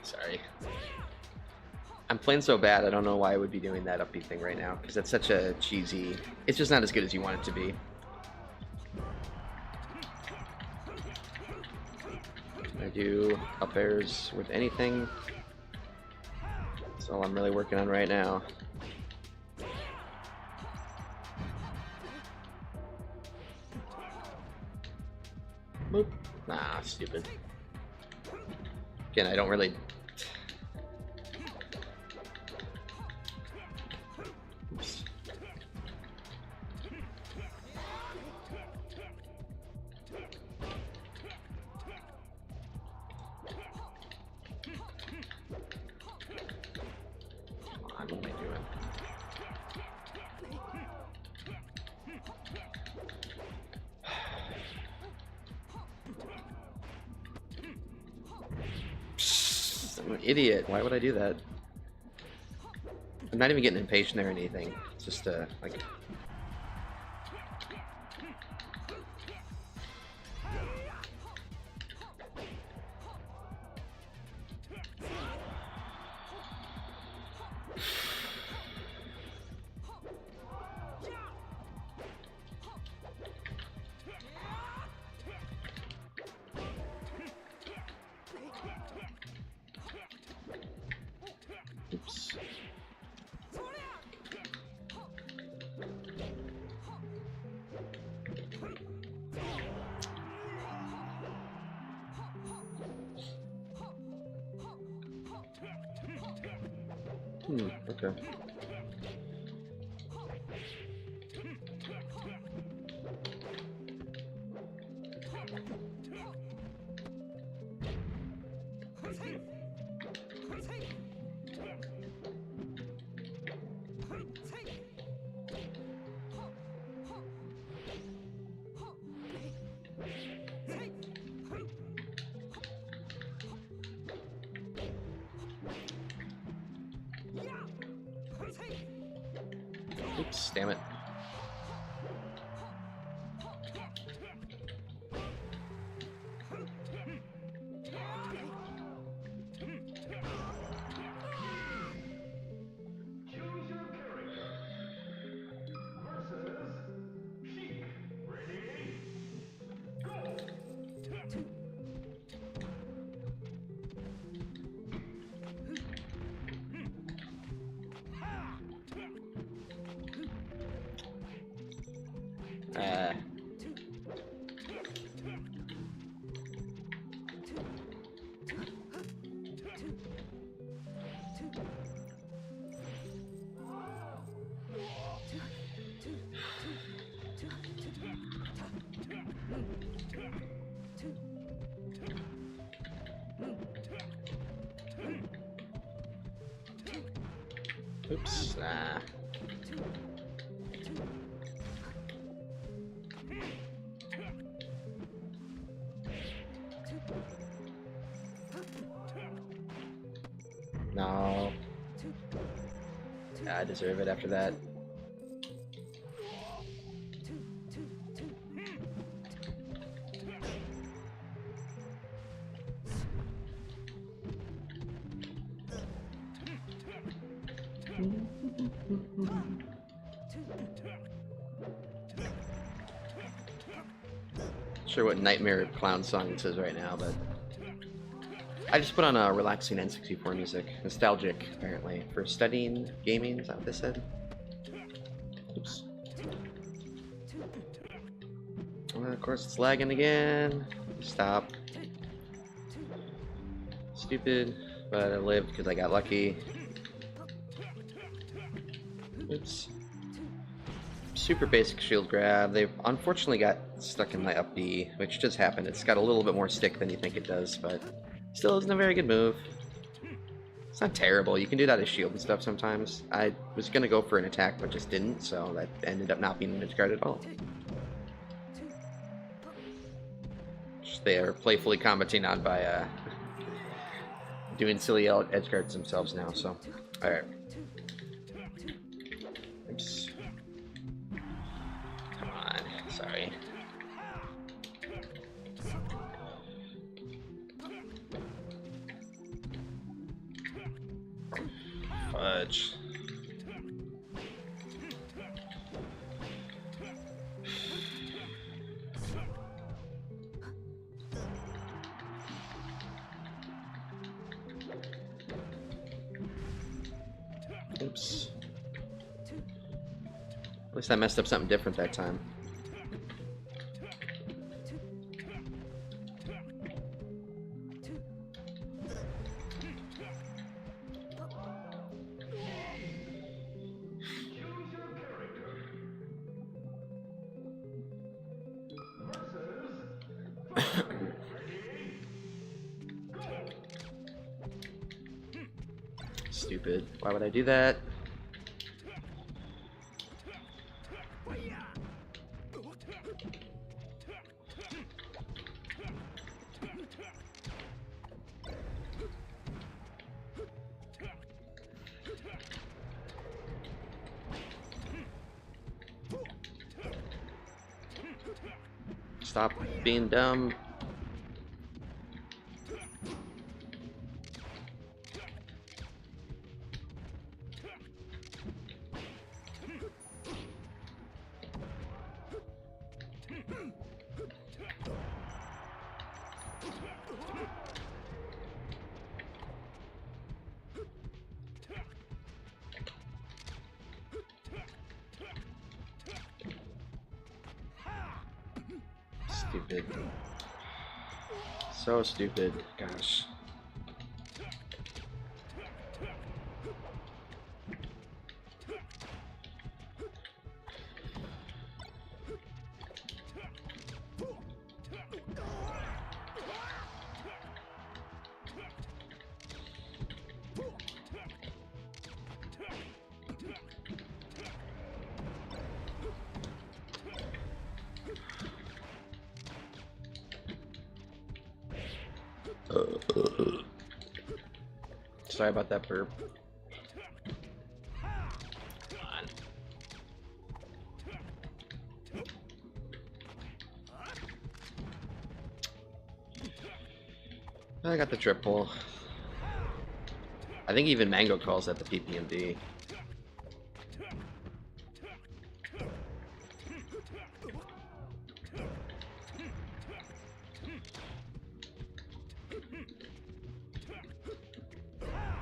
Speaker 1: Sorry. I'm playing so bad, I don't know why I would be doing that up B thing right now, because it's such a cheesy... It's just not as good as you want it to be. I do up airs with anything. That's all I'm really working on right now. Boop. Nah, stupid. Again, I don't really... Oops. Come on, what am I doing? I'm an idiot. Why would I do that? I'm not even getting impatient or anything. It's just like... Oops. Okay. Oops, damn it. Oops. Nah. No. Yeah, I deserve it after that. Sure what Nightmare Clown song it says right now, but I just put on a relaxing N64 music. Nostalgic, apparently, for studying gaming, is that what they said? Oops. Well, of course it's lagging again. Stop. Stupid, but I lived because I got lucky. Oops. Super basic shield grab. They've unfortunately got stuck in my up B, which just happened. It's got a little bit more stick than you think it does, but still isn't a very good move. It's not terrible. You can do that as shield and stuff sometimes. I was going to go for an attack, but just didn't, so that ended up not being an edge guard at all. Which they are playfully commenting on by doing silly edge guards themselves now, so. Alright. Oops. Come on. Sorry. Fudge. Oops. At least I messed up something different that time. Stupid. Why would I do that? Stop being dumb. Stupid. So stupid. Gosh. Sorry about that burp. Come on. I got the triple. I think even Mango calls that the PPMD.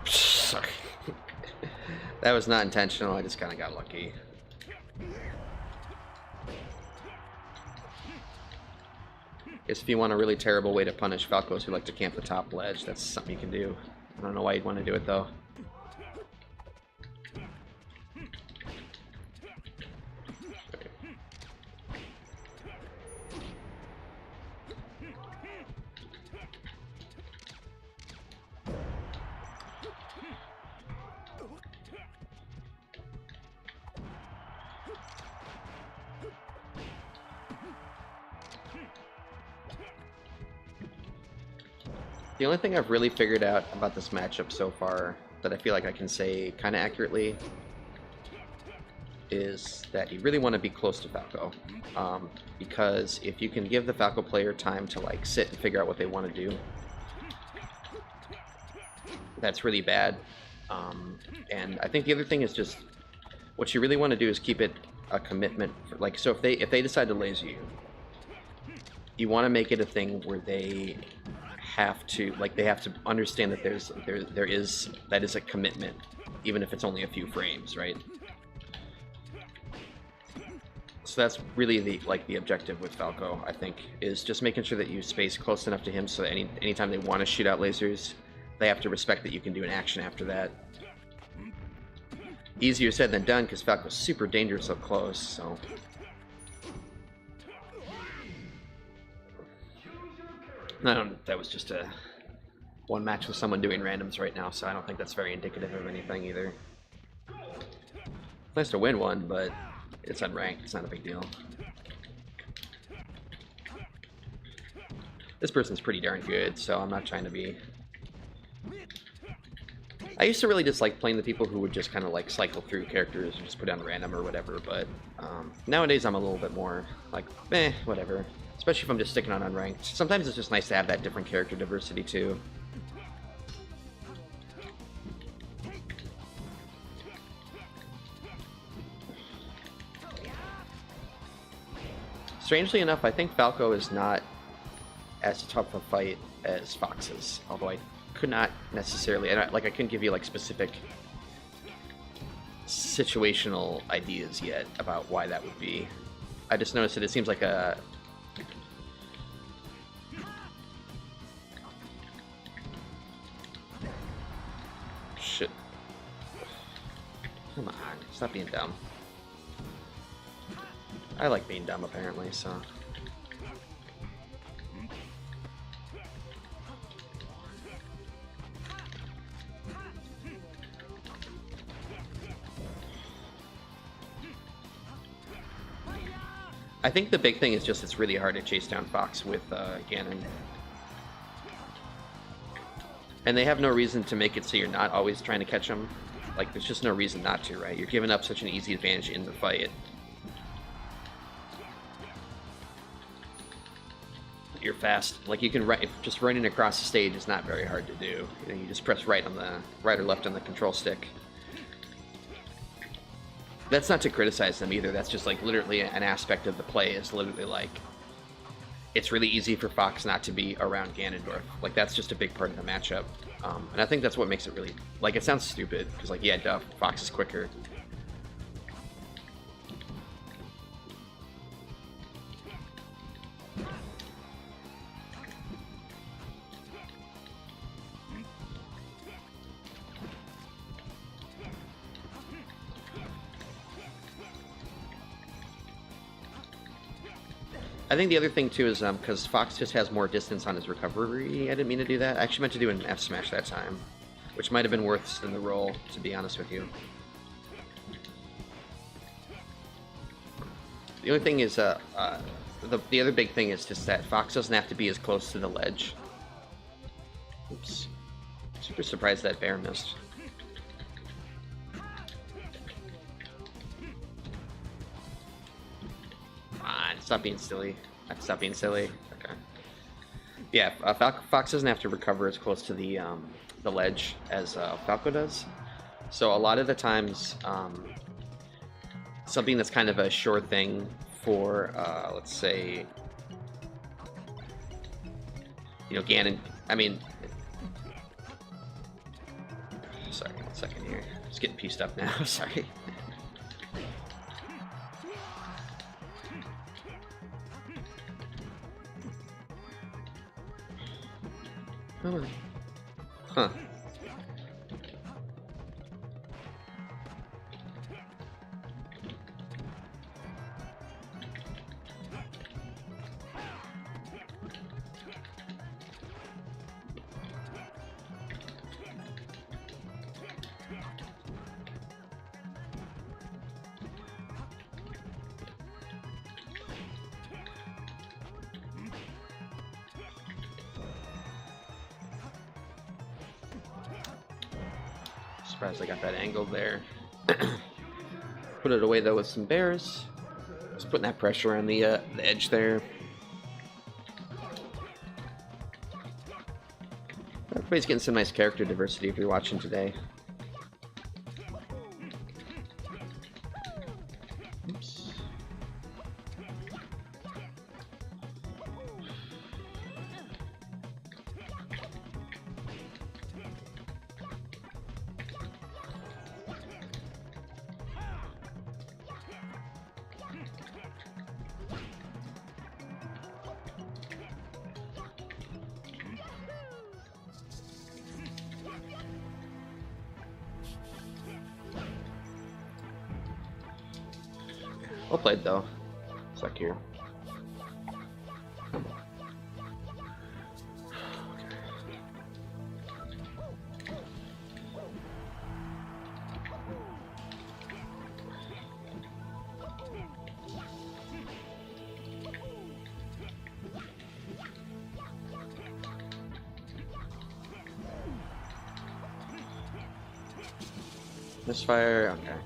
Speaker 1: Sorry. That was not intentional, I just kind of got lucky. is if you want a really terrible way to punish Falcos who like to camp the top ledge, that's something you can do. I don't know why you'd want to do it though. The only thing I've really figured out about this matchup so far that I feel like I can say kind of accurately is that you really want to be close to Falco, because if you can give the Falco player time to like sit and figure out what they want to do, that's really bad. And I think the other thing is just what you really want to do is keep it a commitment. Like, so if they decide to laser you, you want to make it a thing where they have to, like, they have to understand that there is a commitment, even if it's only a few frames, right? So that's really the objective with Falco, I think, is just making sure that you space close enough to him so that anytime they want to shoot out lasers, they have to respect that you can do an action after that. Easier said than done, because Falco's super dangerous up close, so... that was just one match with someone doing randoms right now, so I don't think that's very indicative of anything either. Nice to win one, but it's unranked. It's not a big deal. This person's pretty darn good, so I'm not trying to be... I used to really just like playing the people who would just kind of like cycle through characters and just put on random or whatever, but nowadays I'm a little bit more like, whatever. Especially if I'm just sticking on unranked. Sometimes it's just nice to have that different character diversity too. Strangely enough, I think Falco is not as tough a fight as Fox is, although I could not necessarily, and I couldn't give you like specific situational ideas yet about why that would be. I just noticed that it seems like a... Shit. Come on, stop being dumb. I like being dumb, apparently, so... I think the big thing is just it's really hard to chase down Fox with Ganon. And they have no reason to make it so you're not always trying to catch him. Like, there's just no reason not to, right? You're giving up such an easy advantage in the fight. You're fast. Like, you can just running across the stage is not very hard to do. You know, you just press right or left on the control stick. That's not to criticize them either. That's just like literally an aspect of the play is literally like it's really easy for Fox not to be around Ganondorf. Like, that's just a big part of the matchup. And I think that's what makes it really, like, it sounds stupid because, like, yeah, duh, Fox is quicker. I think the other thing too is because Fox just has more distance on his recovery. I didn't mean to do that. I actually meant to do an F smash that time, which might have been worse than the roll, to be honest with you. The only thing is, the other big thing is just that Fox doesn't have to be as close to the ledge. Oops. Super surprised that bear missed. Stop being silly. Stop being silly. Okay. Yeah, Fox doesn't have to recover as close to the ledge as Falco does. So a lot of the times, something that's kind of a sure thing for, let's say, you know, Ganon. I mean, sorry, 1 second here. Just getting pieced up now. Sorry. Oh. Huh. Surprised I got that angle there. Put it away though with some bears. Just putting that pressure on the edge there. Everybody's getting some nice character diversity if you're watching today. Oops. Well played though. Suck here. Misfire, okay.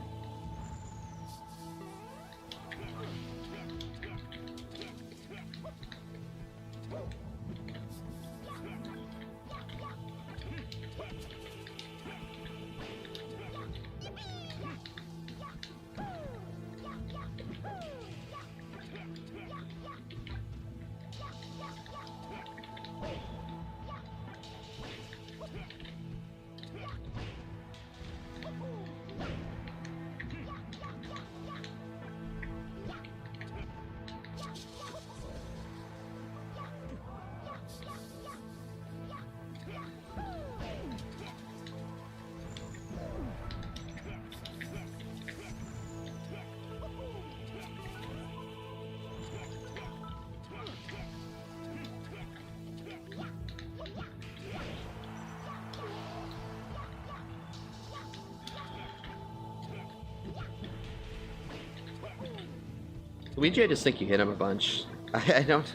Speaker 1: Luigi, I just think you hit him a bunch. I don't...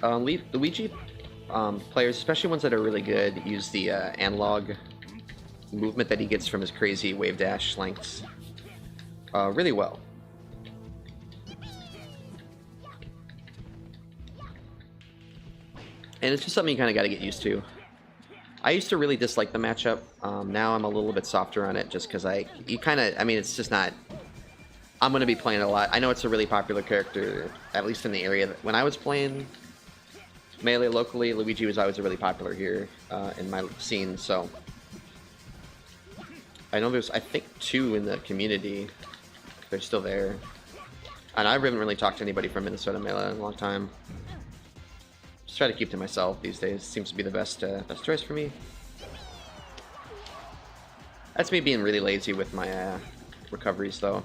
Speaker 1: Luigi players, especially ones that are really good, use the analog movement that he gets from his crazy wave dash lengths really well. And it's just something you kind of got to get used to. I used to really dislike the matchup. Now I'm a little bit softer on it just because I mean, it's just not... I'm going to be playing it a lot. I know it's a really popular character, at least in the area. When I was playing Melee locally, Luigi was always really popular here in my scene, so... I know there's, I think, 2 in the community. They're still there. And I haven't really talked to anybody from Minnesota Melee in a long time. Just try to keep to myself these days. Seems to be the best choice for me. That's me being really lazy with my recoveries, though.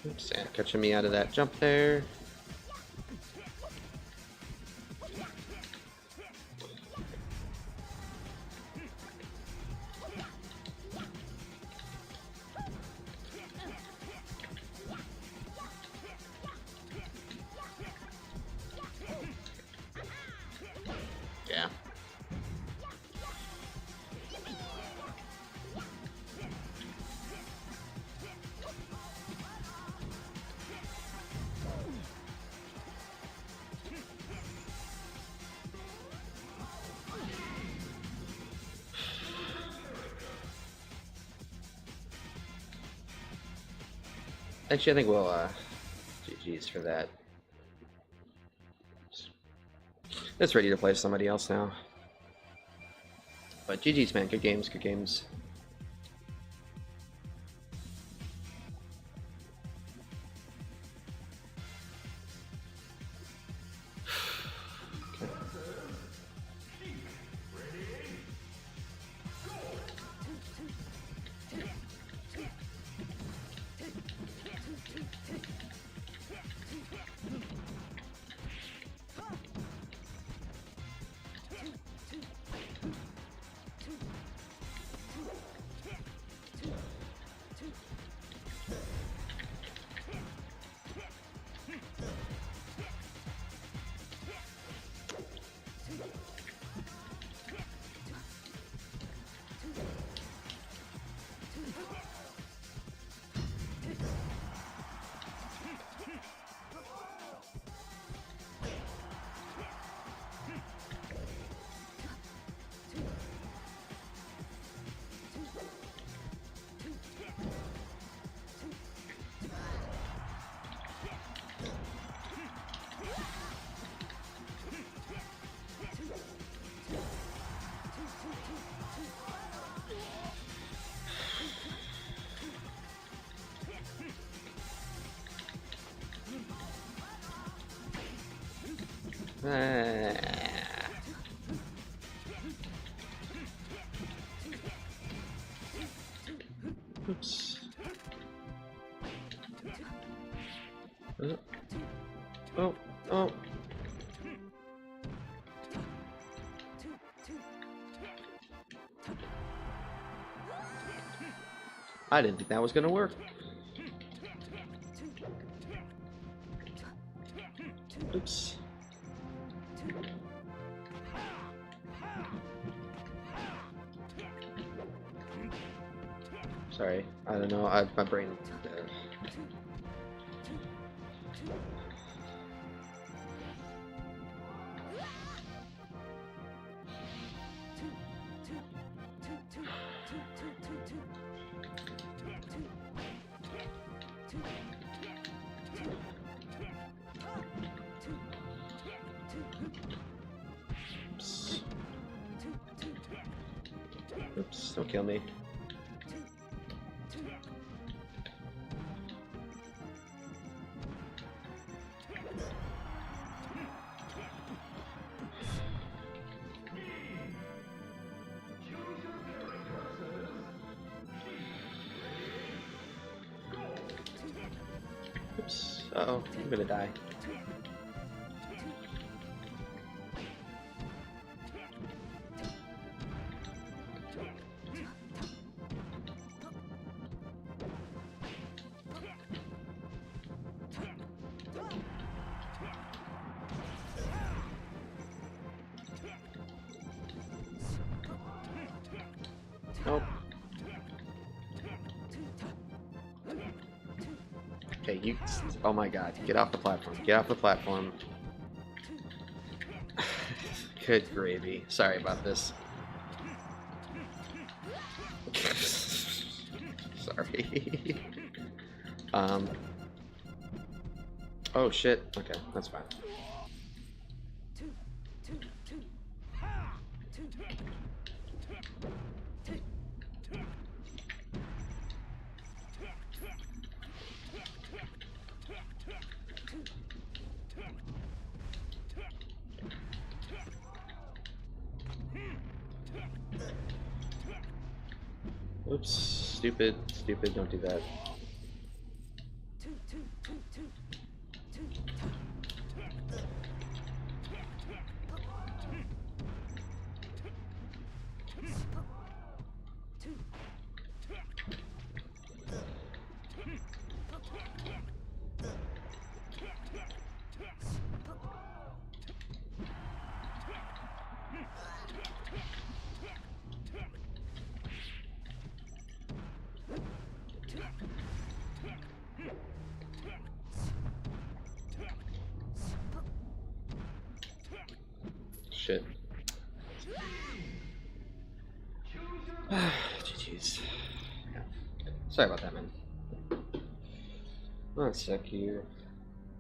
Speaker 1: Oops, yeah, catching me out of that jump there. Yeah. Actually, I think we'll, GG's for that. It's ready to play somebody else now. But GG's, man. Good games, good games. Ah. Oops. Oh, oh. I didn't think that was gonna work. Oops. Sorry, I don't know. My brain. Oops. Oops, don't kill me. Oops. Uh-oh, I'm gonna die. Nope. Okay, you. Oh my god, get off the platform. Get off the platform. Good gravy. Sorry about this. Sorry. Oh shit. Okay, that's fine. Oops, stupid, stupid, don't do that. Shit. GG's. Yeah. Sorry about that, man. One sec here.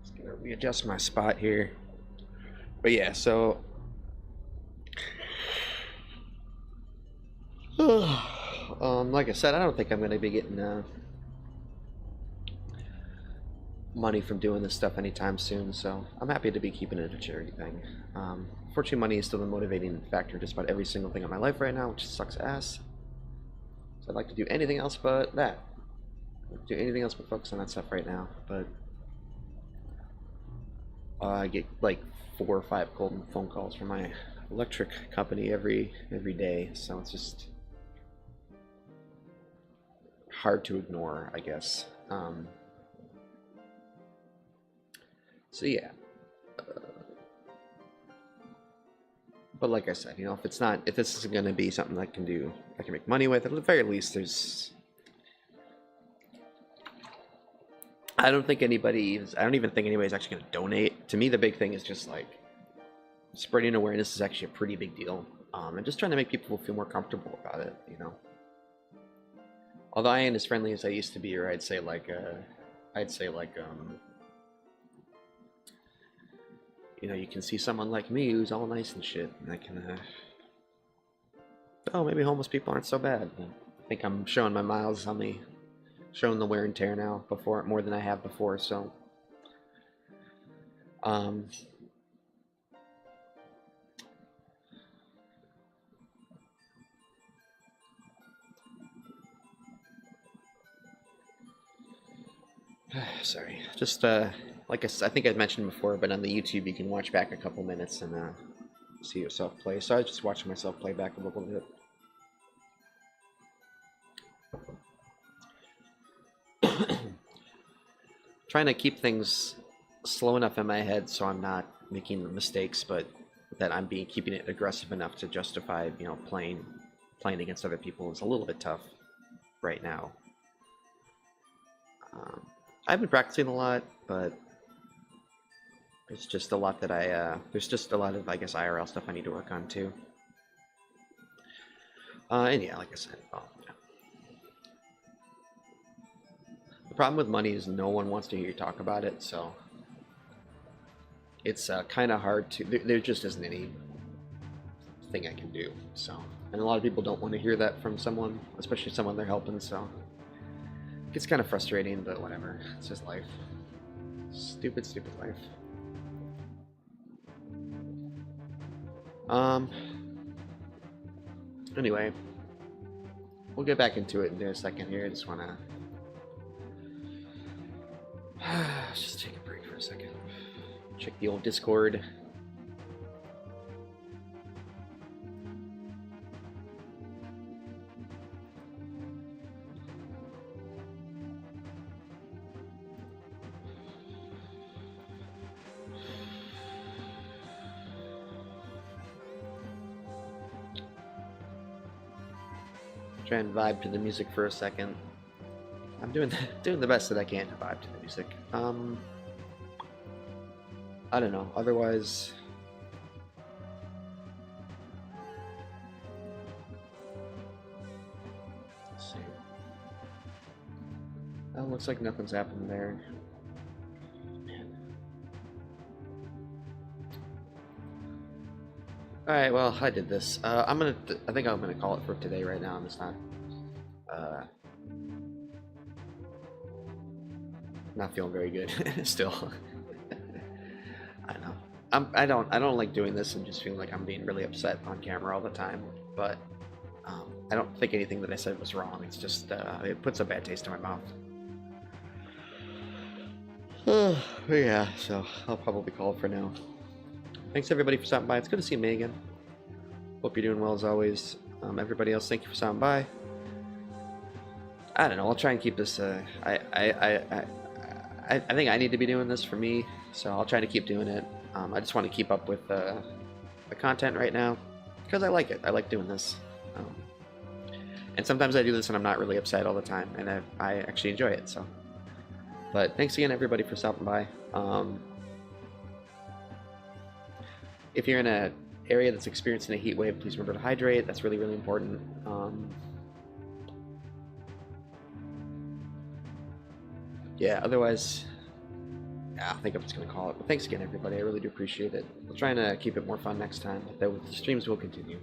Speaker 1: Just gonna readjust my spot here. But yeah, so like I said, I don't think I'm gonna be getting money from doing this stuff anytime soon, so I'm happy to be keeping it a charity thing. Fortunately, money is still the motivating factor just about every single thing in my life right now, which sucks ass. So I'd like to do anything else but that. Do anything else but focus on that stuff right now, but I get like 4 or 5 cold phone calls from my electric company every day, so it's just hard to ignore, I guess. So yeah, but like I said, you know, if this isn't going to be something I can make money with, at the very least, I don't even think anybody's actually going to donate. To me, the big thing is just like spreading awareness is actually a pretty big deal, and just trying to make people feel more comfortable about it, you know. Although I ain't as friendly as I used to be, or I'd say you know, you can see someone like me who's all nice and shit, and I can, oh, maybe homeless people aren't so bad. I think I'm showing my miles on the, showing the wear and tear now, more than I have before, so, Sorry, just like I think I mentioned before, but on the YouTube you can watch back a couple minutes and see yourself play. So I was just watching myself play back a little bit. Trying to keep things slow enough in my head so I'm not making mistakes, but that I'm keeping it aggressive enough to justify, you know, playing against other people is a little bit tough right now. I've been practicing a lot, but it's just a lot that there's just a lot of, I guess, IRL stuff I need to work on too. And yeah, like I said, well, yeah. The problem with money is no one wants to hear you talk about it, so it's kind of hard to. There just isn't any thing I can do. So, and a lot of people don't want to hear that from someone, especially someone they're helping. So, it's kind of frustrating, but whatever. It's just life. Stupid, stupid life. Anyway, we'll get back into it in a second here. I just want to just take a break for a second. Check the old Discord. Try and vibe to the music for a second. I'm doing the best that I can to vibe to the music. I don't know. Otherwise, let's see. Oh, looks like nothing's happened there. Man. All right. Well, I did this. I think I'm gonna call it for today. Right now, I'm just not feeling very good still. I know. I don't like doing this and just feeling like I'm being really upset on camera all the time. But I don't think anything that I said was wrong. It's just it puts a bad taste in my mouth. Yeah. So I'll probably call it for now. Thanks everybody for stopping by. It's good to see you, Megan. Hope you're doing well as always. Everybody else, thank you for stopping by. I don't know. I'll try and keep this. I think I need to be doing this for me, so I'll try to keep doing it. I just want to keep up with the content right now because I like it. I like doing this, and sometimes I do this and I'm not really upset all the time, and I actually enjoy it. So, but thanks again, everybody, for stopping by. If you're in an area that's experiencing a heat wave, please remember to hydrate. That's really, really important. Yeah, otherwise, I think I'm just going to call it. But thanks again, everybody. I really do appreciate it. We'll try and keep it more fun next time. The streams will continue.